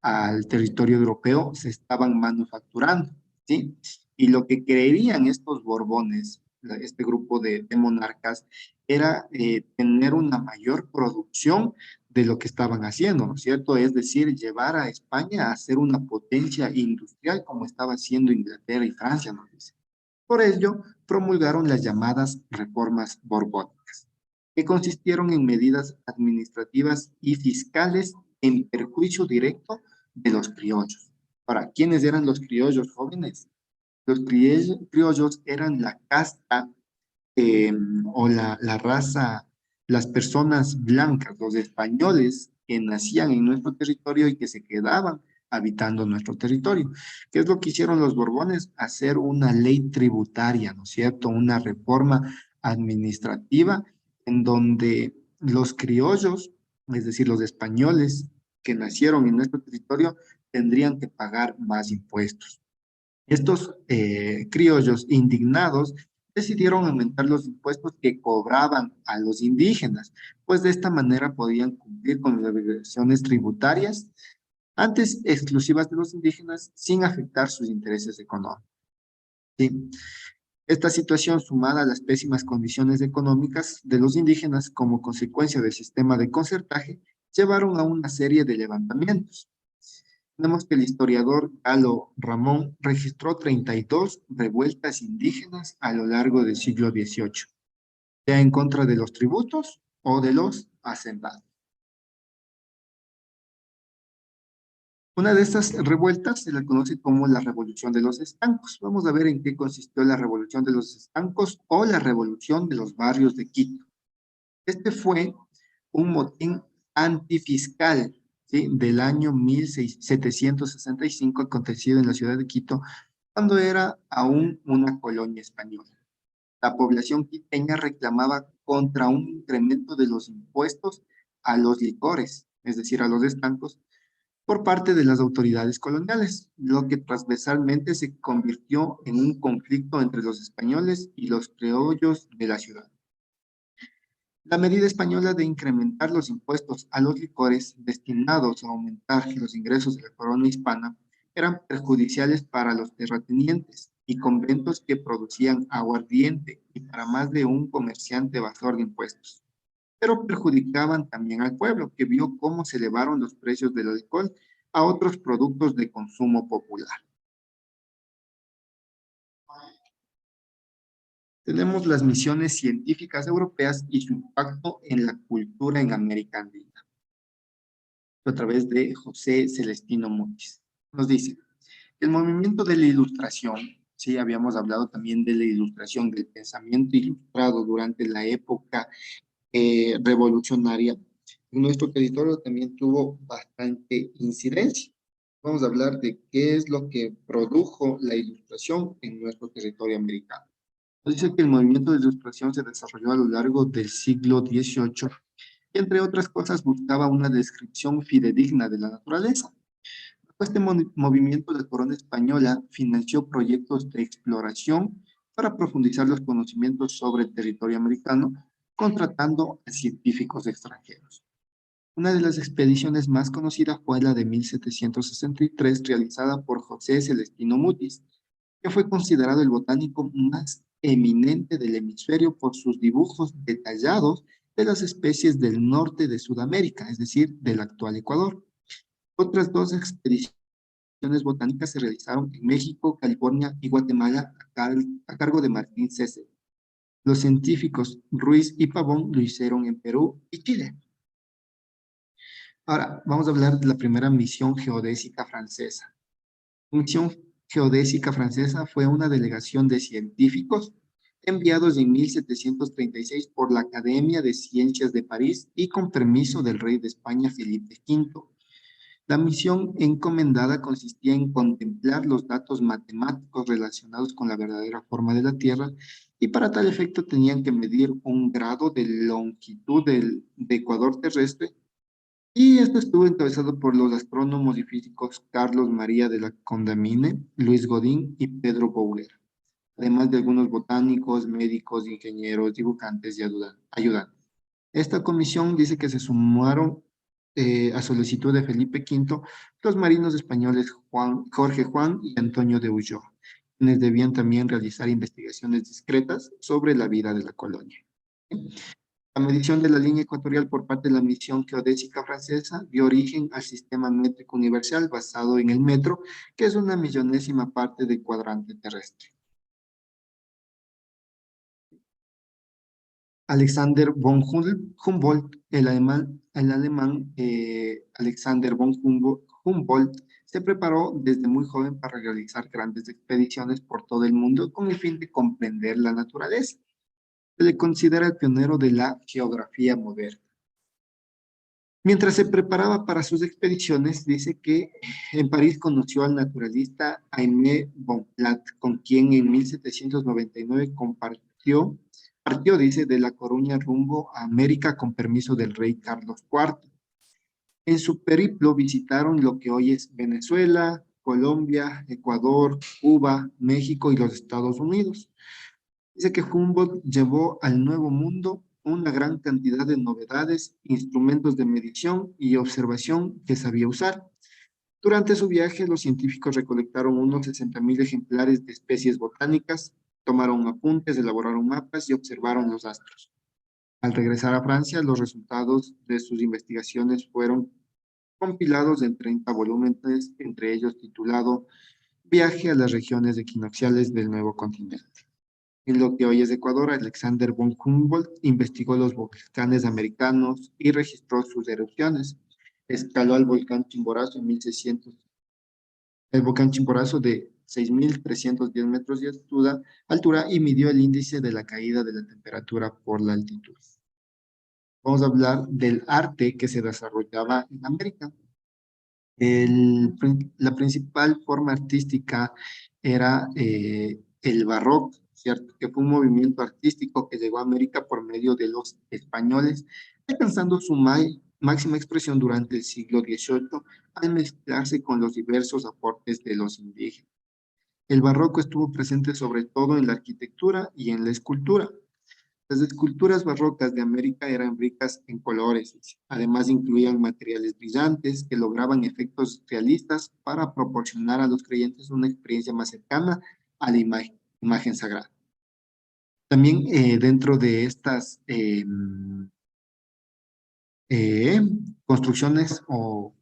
al territorio europeo, se estaban manufacturando, ¿sí? Y lo que creerían estos Borbones, este grupo de monarcas, era tener una mayor producción de lo que estaban haciendo, ¿no es cierto? Es decir, llevar a España a ser una potencia industrial como estaba haciendo Inglaterra y Francia, nos dice. Por ello, promulgaron las llamadas reformas borbónicas, que consistieron en medidas administrativas y fiscales en perjuicio directo de los criollos. Ahora, ¿quiénes eran los criollos jóvenes? Los criollos eran la casta eh, o la raza, las personas blancas, los españoles que nacían en nuestro territorio y que se quedaban habitando nuestro territorio. ¿Qué es lo que hicieron los Borbones? Hacer una ley tributaria, ¿no es cierto? Una reforma administrativa en donde los criollos, es decir, los españoles que nacieron en nuestro territorio, tendrían que pagar más impuestos. Estos criollos indignados decidieron aumentar los impuestos que cobraban a los indígenas, pues de esta manera podían cumplir con las obligaciones tributarias, antes exclusivas de los indígenas, sin afectar sus intereses económicos. ¿Sí? Esta situación, sumada a las pésimas condiciones económicas de los indígenas como consecuencia del sistema de concertaje, llevaron a una serie de levantamientos. Tenemos que el historiador Galo Ramón registró 32 revueltas indígenas a lo largo del siglo XVIII, sea en contra de los tributos o de los hacendados. Una de estas revueltas se la conoce como la Revolución de los Estancos. Vamos a ver en qué consistió la Revolución de los Estancos o la Revolución de los Barrios de Quito. Este fue un motín antifiscal, ¿sí?, del año 1765, acontecido en la ciudad de Quito, cuando era aún una colonia española. La población quiteña reclamaba contra un incremento de los impuestos a los licores, es decir, a los estancos, por parte de las autoridades coloniales, lo que transversalmente se convirtió en un conflicto entre los españoles y los criollos de la ciudad. La medida española de incrementar los impuestos a los licores destinados a aumentar los ingresos de la corona hispana eran perjudiciales para los terratenientes y conventos que producían aguardiente y para más de un comerciante evasor de impuestos. Pero perjudicaban también al pueblo, que vio cómo se elevaron los precios del alcohol a otros productos de consumo popular. Tenemos las misiones científicas europeas y su impacto en la cultura en América Andina, a través de José Celestino Mutis. Nos dice, el movimiento de la ilustración, sí, habíamos hablado también de la ilustración, del pensamiento ilustrado durante la época revolucionaria, en nuestro territorio también tuvo bastante incidencia. Vamos a hablar de qué es lo que produjo la ilustración en nuestro territorio americano. Nos dice que el movimiento de ilustración se desarrolló a lo largo del siglo XVIII y, entre otras cosas, buscaba una descripción fidedigna de la naturaleza. Este movimiento de corona española financió proyectos de exploración para profundizar los conocimientos sobre el territorio americano, contratando a científicos extranjeros. Una de las expediciones más conocidas fue la de 1763, realizada por José Celestino Mutis, que fue considerado el botánico más eminente del hemisferio por sus dibujos detallados de las especies del norte de Sudamérica, es decir, del actual Ecuador. Otras dos expediciones botánicas se realizaron en México, California y Guatemala a cargo de Martín Cese. Los científicos Ruiz y Pavón lo hicieron en Perú y Chile. Ahora, vamos a hablar de la primera misión geodésica francesa. La misión Geodésica Francesa fue una delegación de científicos enviados en 1736 por la Academia de Ciencias de París y con permiso del rey de España, Felipe V. La misión encomendada consistía en contemplar los datos matemáticos relacionados con la verdadera forma de la Tierra y para tal efecto tenían que medir un grado de longitud de ecuador terrestre y esto estuvo encabezado por los astrónomos y físicos Carlos María de la Condamine, Luis Godín y Pedro Bouguer, además de algunos botánicos, médicos, ingenieros, dibujantes y ayudantes. Esta comisión dice que se sumaron a solicitud de Felipe V los marinos españoles Jorge Juan y Antonio de Ulloa, quienes debían también realizar investigaciones discretas sobre la vida de la colonia. La medición de la línea ecuatorial por parte de la misión geodésica francesa dio origen al sistema métrico universal basado en el metro, que es una millonésima parte del cuadrante terrestre. Alexander von Humboldt, el alemán Alexander von Humboldt, se preparó desde muy joven para realizar grandes expediciones por todo el mundo con el fin de comprender la naturaleza. Se le considera el pionero de la geografía moderna. Mientras se preparaba para sus expediciones, dice que en París conoció al naturalista Aimé Bonpland, con quien en 1799 partió, dice, de La Coruña rumbo a América con permiso del rey Carlos IV. En su periplo visitaron lo que hoy es Venezuela, Colombia, Ecuador, Cuba, México y los Estados Unidos. Dice que Humboldt llevó al Nuevo Mundo una gran cantidad de novedades, instrumentos de medición y observación que sabía usar. Durante su viaje, los científicos recolectaron unos 60.000 ejemplares de especies botánicas, tomaron apuntes, elaboraron mapas y observaron los astros. Al regresar a Francia, los resultados de sus investigaciones fueron compilados en 30 volúmenes, entre ellos titulado Viaje a las regiones equinocciales del nuevo continente. En lo que hoy es Ecuador, Alexander von Humboldt investigó los volcanes americanos y registró sus erupciones. Escaló al volcán Chimborazo en 1600, el volcán Chimborazo de 6.310 metros de altura y midió el índice de la caída de la temperatura por la altitud. Vamos a hablar del arte que se desarrollaba en América. La principal forma artística era el barroco, ¿cierto? Que fue un movimiento artístico que llegó a América por medio de los españoles, alcanzando su máxima expresión durante el siglo XVIII al mezclarse con los diversos aportes de los indígenas. El barroco estuvo presente sobre todo en la arquitectura y en la escultura. Las esculturas barrocas de América eran ricas en colores, además incluían materiales brillantes que lograban efectos realistas para proporcionar a los creyentes una experiencia más cercana a la imagen sagrada. También dentro de estas construcciones o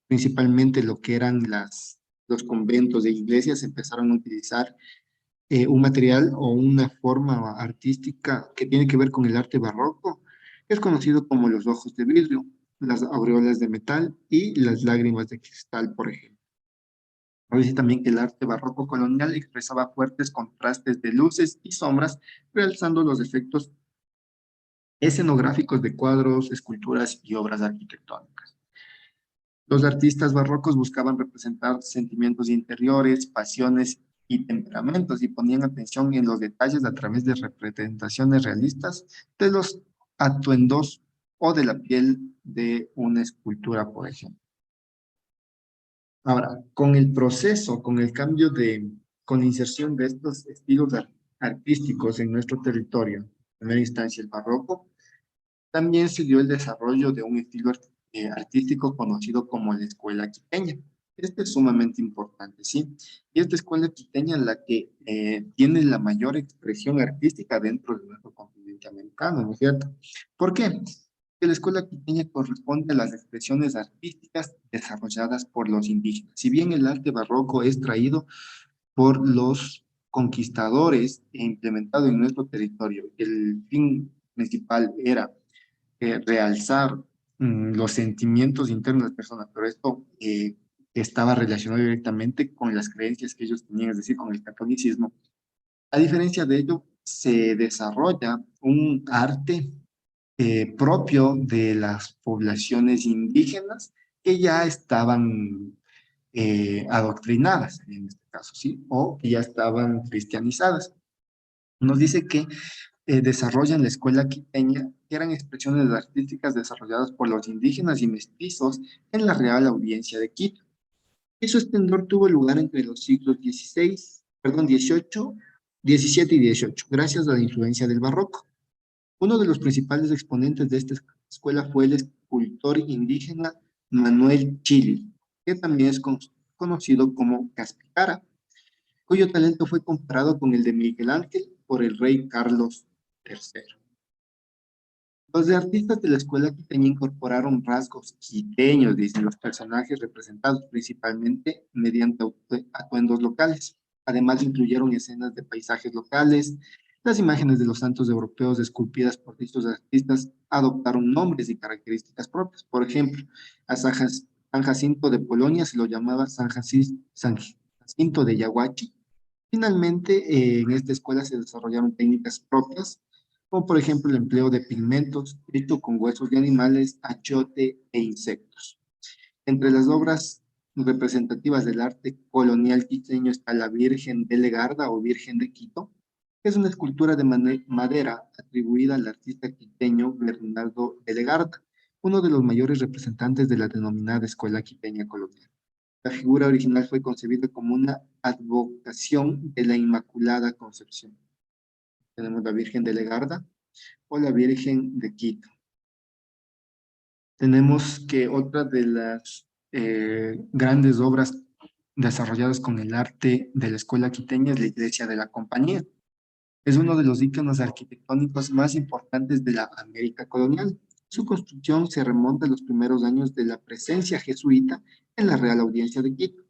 principalmente lo que eran los conventos de iglesias empezaron a utilizar un material o una forma artística que tiene que ver con el arte barroco, que es conocido como los ojos de vidrio, las aureolas de metal y las lágrimas de cristal, por ejemplo. Dice también que el arte barroco colonial expresaba fuertes contrastes de luces y sombras, realzando los efectos escenográficos de cuadros, esculturas y obras arquitectónicas. Los artistas barrocos buscaban representar sentimientos interiores, pasiones y temperamentos y ponían atención en los detalles a través de representaciones realistas de los atuendos o de la piel de una escultura, por ejemplo. Ahora, con el proceso, con la inserción de estos estilos artísticos en nuestro territorio, en primera instancia el barroco, también se dio el desarrollo de un estilo artístico conocido como la escuela quiteña. Este es sumamente importante, ¿sí? Y esta escuela quiteña es la que tiene la mayor expresión artística dentro de nuestro continente americano, ¿no es cierto? ¿Por qué? Porque la escuela quiteña corresponde a las expresiones artísticas desarrolladas por los indígenas. Si bien el arte barroco es traído por los conquistadores e implementado en nuestro territorio, el fin principal era realzar los sentimientos internos de las personas, pero esto estaba relacionado directamente con las creencias que ellos tenían, es decir, con el catolicismo. A diferencia de ello, se desarrolla un arte propio de las poblaciones indígenas que ya estaban adoctrinadas, en este caso, ¿sí? O que ya estaban cristianizadas. Nos dice que desarrollan la escuela quiteña, que eran expresiones artísticas desarrolladas por los indígenas y mestizos en la Real Audiencia de Quito. Y su esplendor tuvo lugar entre los siglos XVIII, XVII y XVIII, gracias a la influencia del barroco. Uno de los principales exponentes de esta escuela fue el escultor indígena Manuel Chili, que también es conocido como Caspicara, cuyo talento fue comparado con el de Miguel Ángel por el rey Carlos III. Los de artistas de la escuela quiteña incorporaron rasgos quiteños, dicen los personajes representados principalmente mediante atuendos locales. Además, incluyeron escenas de paisajes locales. Las imágenes de los santos europeos esculpidas por dichos artistas adoptaron nombres y características propias. Por ejemplo, a San Jacinto de Polonia se lo llamaba San Jacinto de Yaguachi. Finalmente, en esta escuela se desarrollaron técnicas propias, como por ejemplo el empleo de pigmentos hecho con huesos de animales, achiote e insectos. Entre las obras representativas del arte colonial quiteño está la Virgen de Legarda o Virgen de Quito, que es una escultura de madera atribuida al artista quiteño Bernardo de Legarda, uno de los mayores representantes de la denominada escuela quiteña colonial. La figura original fue concebida como una advocación de la Inmaculada Concepción. Tenemos la Virgen de Legarda o la Virgen de Quito. Tenemos que otra de las grandes obras desarrolladas con el arte de la escuela quiteña es la Iglesia de la Compañía. Es uno de los íconos arquitectónicos más importantes de la América colonial. Su construcción se remonta a los primeros años de la presencia jesuita en la Real Audiencia de Quito.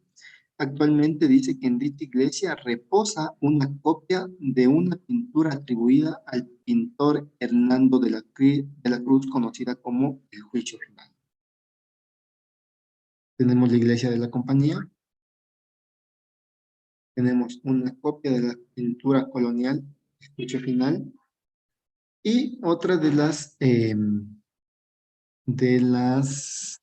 Actualmente dice que en dicha iglesia reposa una copia de una pintura atribuida al pintor Hernando de la Cruz, conocida como El Juicio Final. Tenemos la iglesia de la Compañía, tenemos una copia de la pintura colonial, El Juicio Final, y otra de las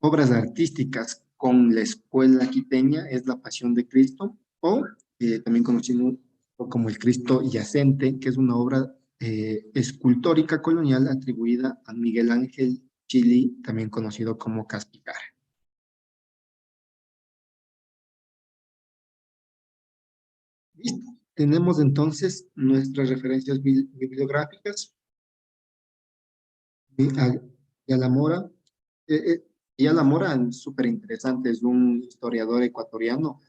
obras artísticas con la escuela quiteña es La Pasión de Cristo, o también conocido como el Cristo Yacente, que es una obra escultórica colonial atribuida a Miguel Ángel Chili, también conocido como Caspicara. Listo. Tenemos entonces nuestras referencias bibliográficas. Y a la Mora, y a la Mora es súper interesante, es un historiador ecuatoriano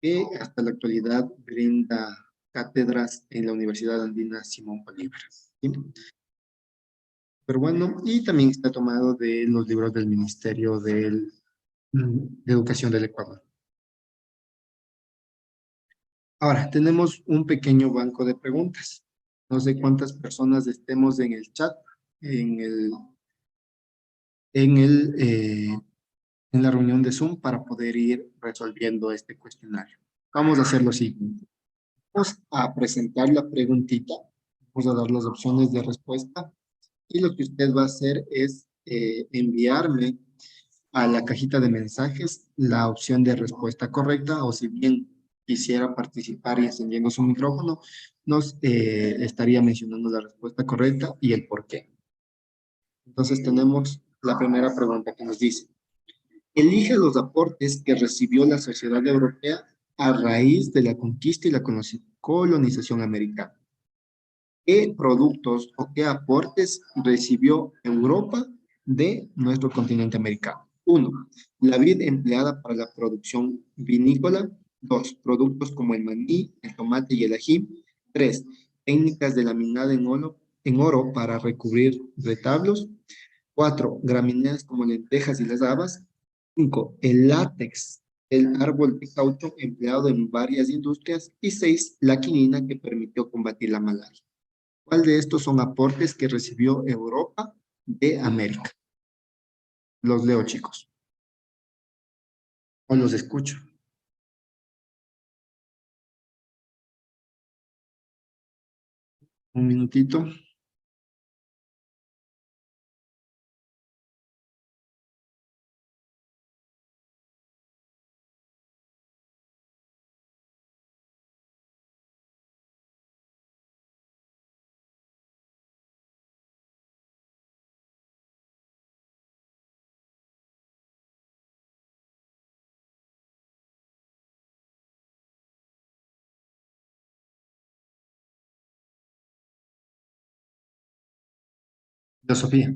que hasta la actualidad brinda cátedras en la Universidad Andina Simón Bolívar. ¿Sí? Pero bueno, y también está tomado de los libros del Ministerio de Educación del Ecuador. Ahora, tenemos un pequeño banco de preguntas. No sé cuántas personas estemos en el chat, en el, en el, en la reunión de Zoom para poder ir resolviendo este cuestionario. Vamos a hacer lo siguiente. Vamos a presentar la preguntita, vamos a dar las opciones de respuesta y lo que usted va a hacer es enviarme a la cajita de mensajes la opción de respuesta correcta, o si bien quisiera participar y encendiendo su micrófono, nos estaría mencionando la respuesta correcta y el por qué. Entonces tenemos la primera pregunta que nos dice: elige los aportes que recibió la sociedad europea a raíz de la conquista y la colonización americana. ¿Qué productos o qué aportes recibió Europa de nuestro continente americano? 1. La vid empleada para la producción vinícola. 2. Productos como el maní, el tomate y el ají. 3. Técnicas de laminado en oro para recubrir retablos. 4. Gramíneas como lentejas y las habas. 5. El látex, el árbol de caucho empleado en varias industrias. Y 6. La quinina que permitió combatir la malaria. ¿Cuál de estos son aportes que recibió Europa de América? Los leo, chicos, o los escucho. Un minutito. Filosofía.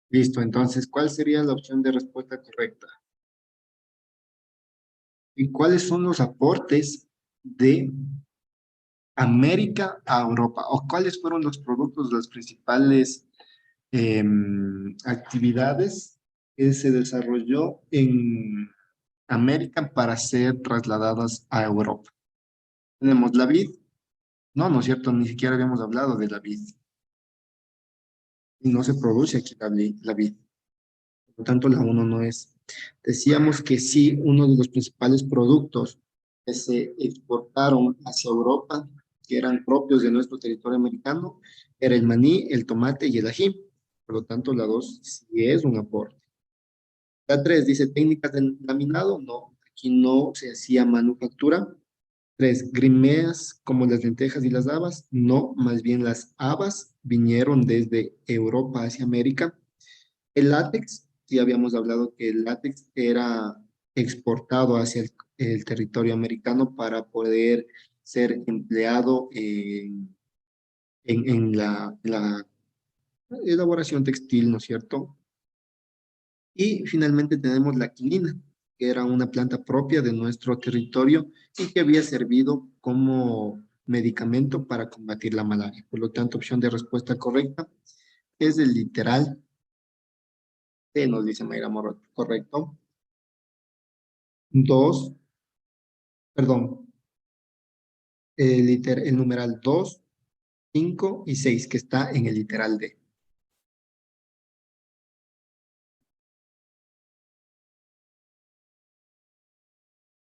Listo, entonces, ¿cuál sería la opción de respuesta correcta? ¿Y cuáles son los aportes de América a Europa? ¿O cuáles fueron los productos, las principales actividades que se desarrolló en América para ser trasladadas a Europa? Tenemos la vid. No, no es cierto, ni siquiera habíamos hablado de la vid. Y no se produce aquí la vid. Por lo tanto, la uno no es. Decíamos que sí, uno de los principales productos que se exportaron hacia Europa, que eran propios de nuestro territorio americano, era el maní, el tomate y el ají. Por lo tanto, la dos sí es un aporte. La tres dice técnicas de laminado, no, aquí no se hacía manufactura. Tres, grimeas como las lentejas y las habas, no, más bien las habas vinieron desde Europa hacia América. El látex, sí habíamos hablado que el látex era exportado hacia el territorio americano para poder ser empleado en la elaboración textil, ¿no es cierto? Y finalmente tenemos la quinina, que era una planta propia de nuestro territorio y que había servido como medicamento para combatir la malaria. Por lo tanto, opción de respuesta correcta es el literal C, nos dice Mayra Morot, correcto. Dos, perdón, el numeral 2, 5 y 6 que está en el literal D.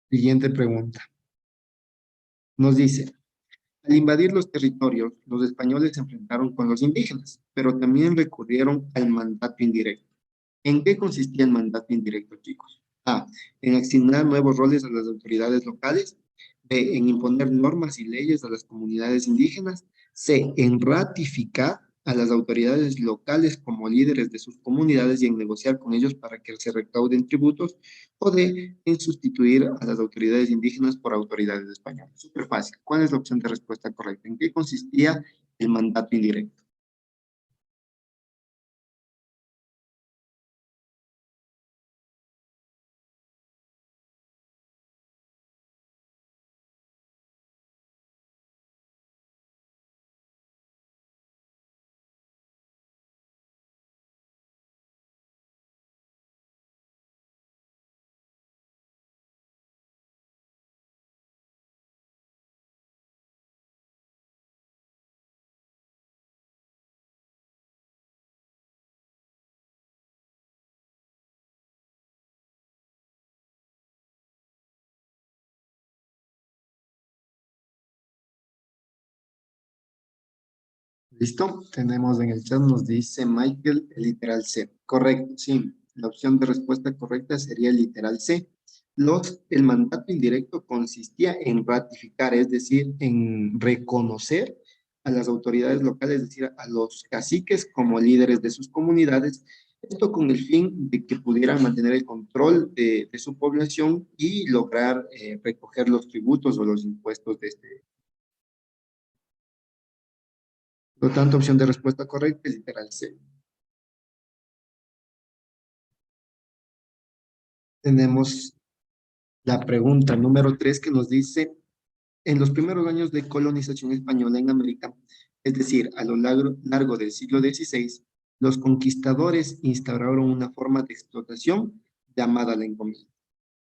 Siguiente pregunta. Nos dice, al invadir los territorios, los españoles se enfrentaron con los indígenas, pero también recurrieron al mandato indirecto. ¿En qué consistía el mandato indirecto, chicos? A, en asignar nuevos roles a las autoridades locales. B, en imponer normas y leyes a las comunidades indígenas. C, en ratificar a las autoridades locales como líderes de sus comunidades y en negociar con ellos para que se recauden tributos. O D, en sustituir a las autoridades indígenas por autoridades españolas. Súper fácil. ¿Cuál es la opción de respuesta correcta? ¿En qué consistía el mandato indirecto? ¿Listo? Tenemos en el chat, nos dice Michael, el literal C. Correcto, sí. La opción de respuesta correcta sería el literal C. El mandato indirecto consistía en ratificar, es decir, en reconocer a las autoridades locales, es decir, a los caciques como líderes de sus comunidades, esto con el fin de que pudieran mantener el control de su población y lograr recoger los tributos o los impuestos de este. Por lo tanto, opción de respuesta correcta es literal C. Tenemos la pregunta número 3 que nos dice, en los primeros años de colonización española en América, es decir, a lo largo del siglo XVI, los conquistadores instauraron una forma de explotación llamada la encomienda.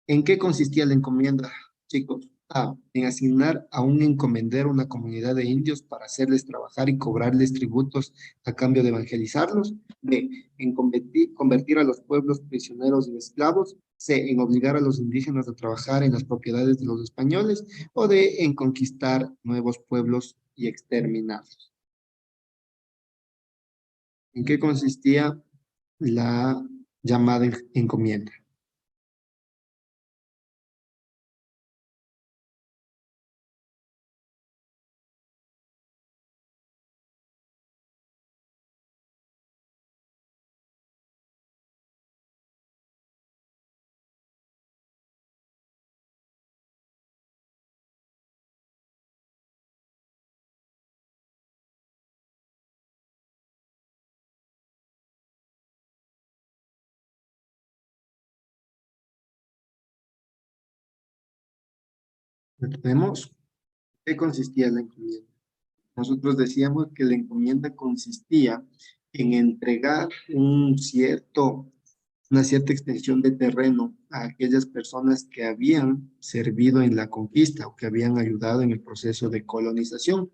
¿En qué consistía la encomienda, chicos? A, en asignar a un encomendero una comunidad de indios para hacerles trabajar y cobrarles tributos a cambio de evangelizarlos. B, en convertir a los pueblos prisioneros en esclavos. C, en obligar a los indígenas a trabajar en las propiedades de los españoles. O D, en conquistar nuevos pueblos y exterminarlos. ¿En qué consistía la llamada encomienda? ¿Tenemos? ¿Qué consistía la encomienda? Nosotros decíamos que la encomienda consistía en entregar una cierta extensión de terreno a aquellas personas que habían servido en la conquista o que habían ayudado en el proceso de colonización.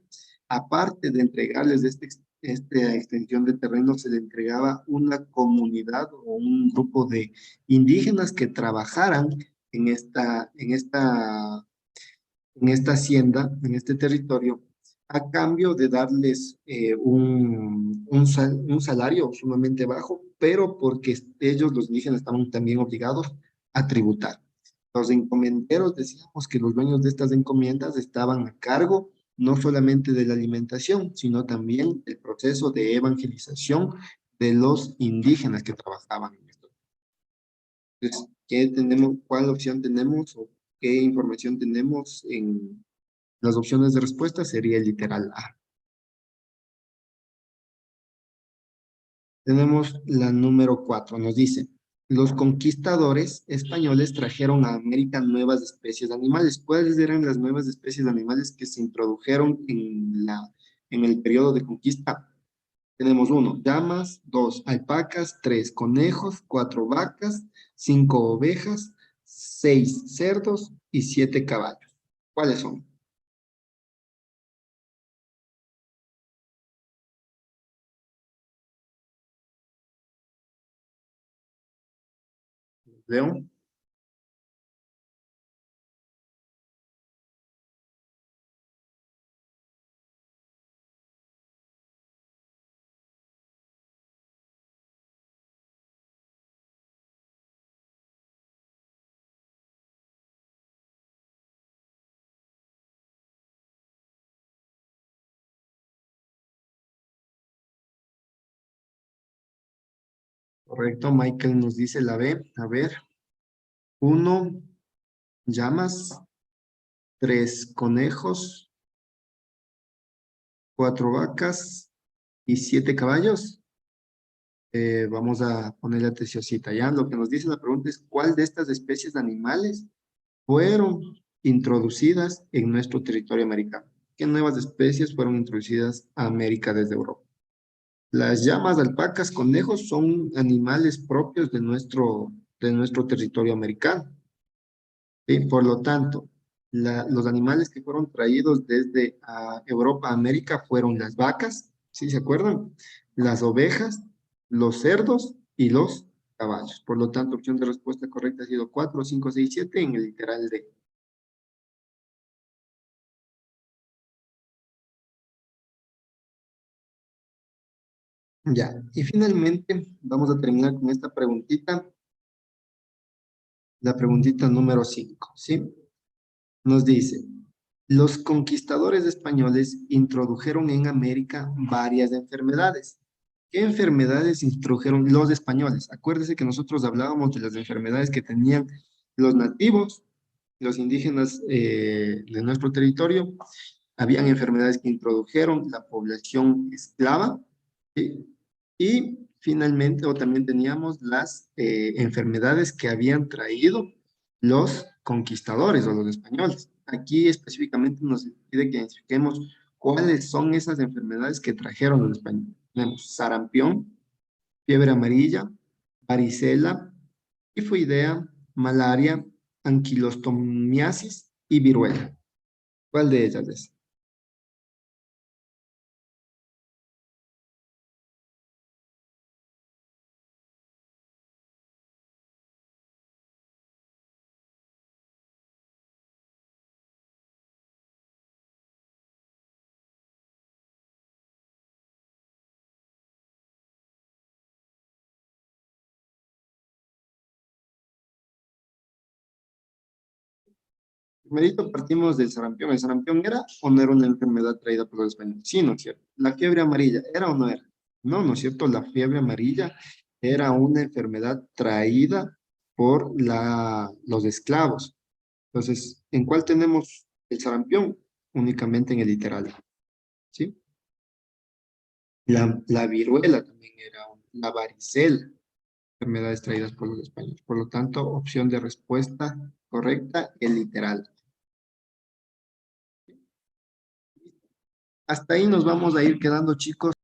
Aparte de entregarles esta extensión de terreno, se le entregaba una comunidad o un grupo de indígenas que trabajaran en esta hacienda, en este territorio, a cambio de darles un salario sumamente bajo, pero porque ellos, los indígenas, estaban también obligados a tributar. Los encomenderos, decíamos que los dueños de estas encomiendas estaban a cargo no solamente de la alimentación, sino también del proceso de evangelización de los indígenas que trabajaban en esto. Entonces, ¿qué tenemos? ¿Cuál opción tenemos o qué información tenemos en las opciones de respuesta? Sería el literal A. Tenemos la número 4. Nos dice, los conquistadores españoles trajeron a América nuevas especies de animales. ¿Cuáles eran las nuevas especies de animales que se introdujeron en el periodo de conquista? Tenemos 1, llamas; 2, alpacas; 3, conejos; 4, vacas; 5, ovejas; 6, cerdos y 7, caballos. ¿Cuáles son? Leo. Correcto, Michael nos dice la B. A ver, 1, llamas; 3, conejos; 4, vacas y 7, caballos. Vamos a ponerle atencióncita, ¿ya? Lo que nos dice la pregunta es, ¿cuál de estas especies de animales fueron introducidas en nuestro territorio americano? ¿Qué nuevas especies fueron introducidas a América desde Europa? Las llamas, alpacas, conejos son animales propios de nuestro territorio americano. ¿Sí? Por lo tanto, los animales que fueron traídos desde Europa a América fueron las vacas, ¿sí se acuerdan? Las ovejas, los cerdos y los caballos. Por lo tanto, opción de respuesta correcta ha sido 4, 5, 6, 7 en el literal D. Ya, y finalmente vamos a terminar con esta preguntita, la preguntita número 5, ¿sí? Nos dice, Los conquistadores españoles introdujeron en América varias enfermedades. ¿Qué enfermedades introdujeron los españoles? Acuérdese que nosotros hablábamos de las enfermedades que tenían los nativos, los indígenas de nuestro territorio. Habían enfermedades que introdujeron la población esclava, ¿sí? Y finalmente, o también teníamos las enfermedades que habían traído los conquistadores o los españoles. Aquí específicamente nos pide que identifiquemos cuáles son esas enfermedades que trajeron los españoles. Tenemos sarampión, fiebre amarilla, varicela, tifoidea, malaria, anquilostomiasis y viruela. ¿Cuál de ellas es? Primerito partimos del sarampión. ¿El sarampión era o no era una enfermedad traída por los españoles? Sí, ¿no es cierto? ¿La fiebre amarilla era o no era? No, ¿no es cierto? La fiebre amarilla era una enfermedad traída por los esclavos. Entonces, ¿en cuál tenemos el sarampión? Únicamente en el literal, ¿sí? La viruela también era la varicela, enfermedades traídas por los españoles. Por lo tanto, opción de respuesta correcta, el literal. Hasta ahí nos vamos a ir quedando, chicos.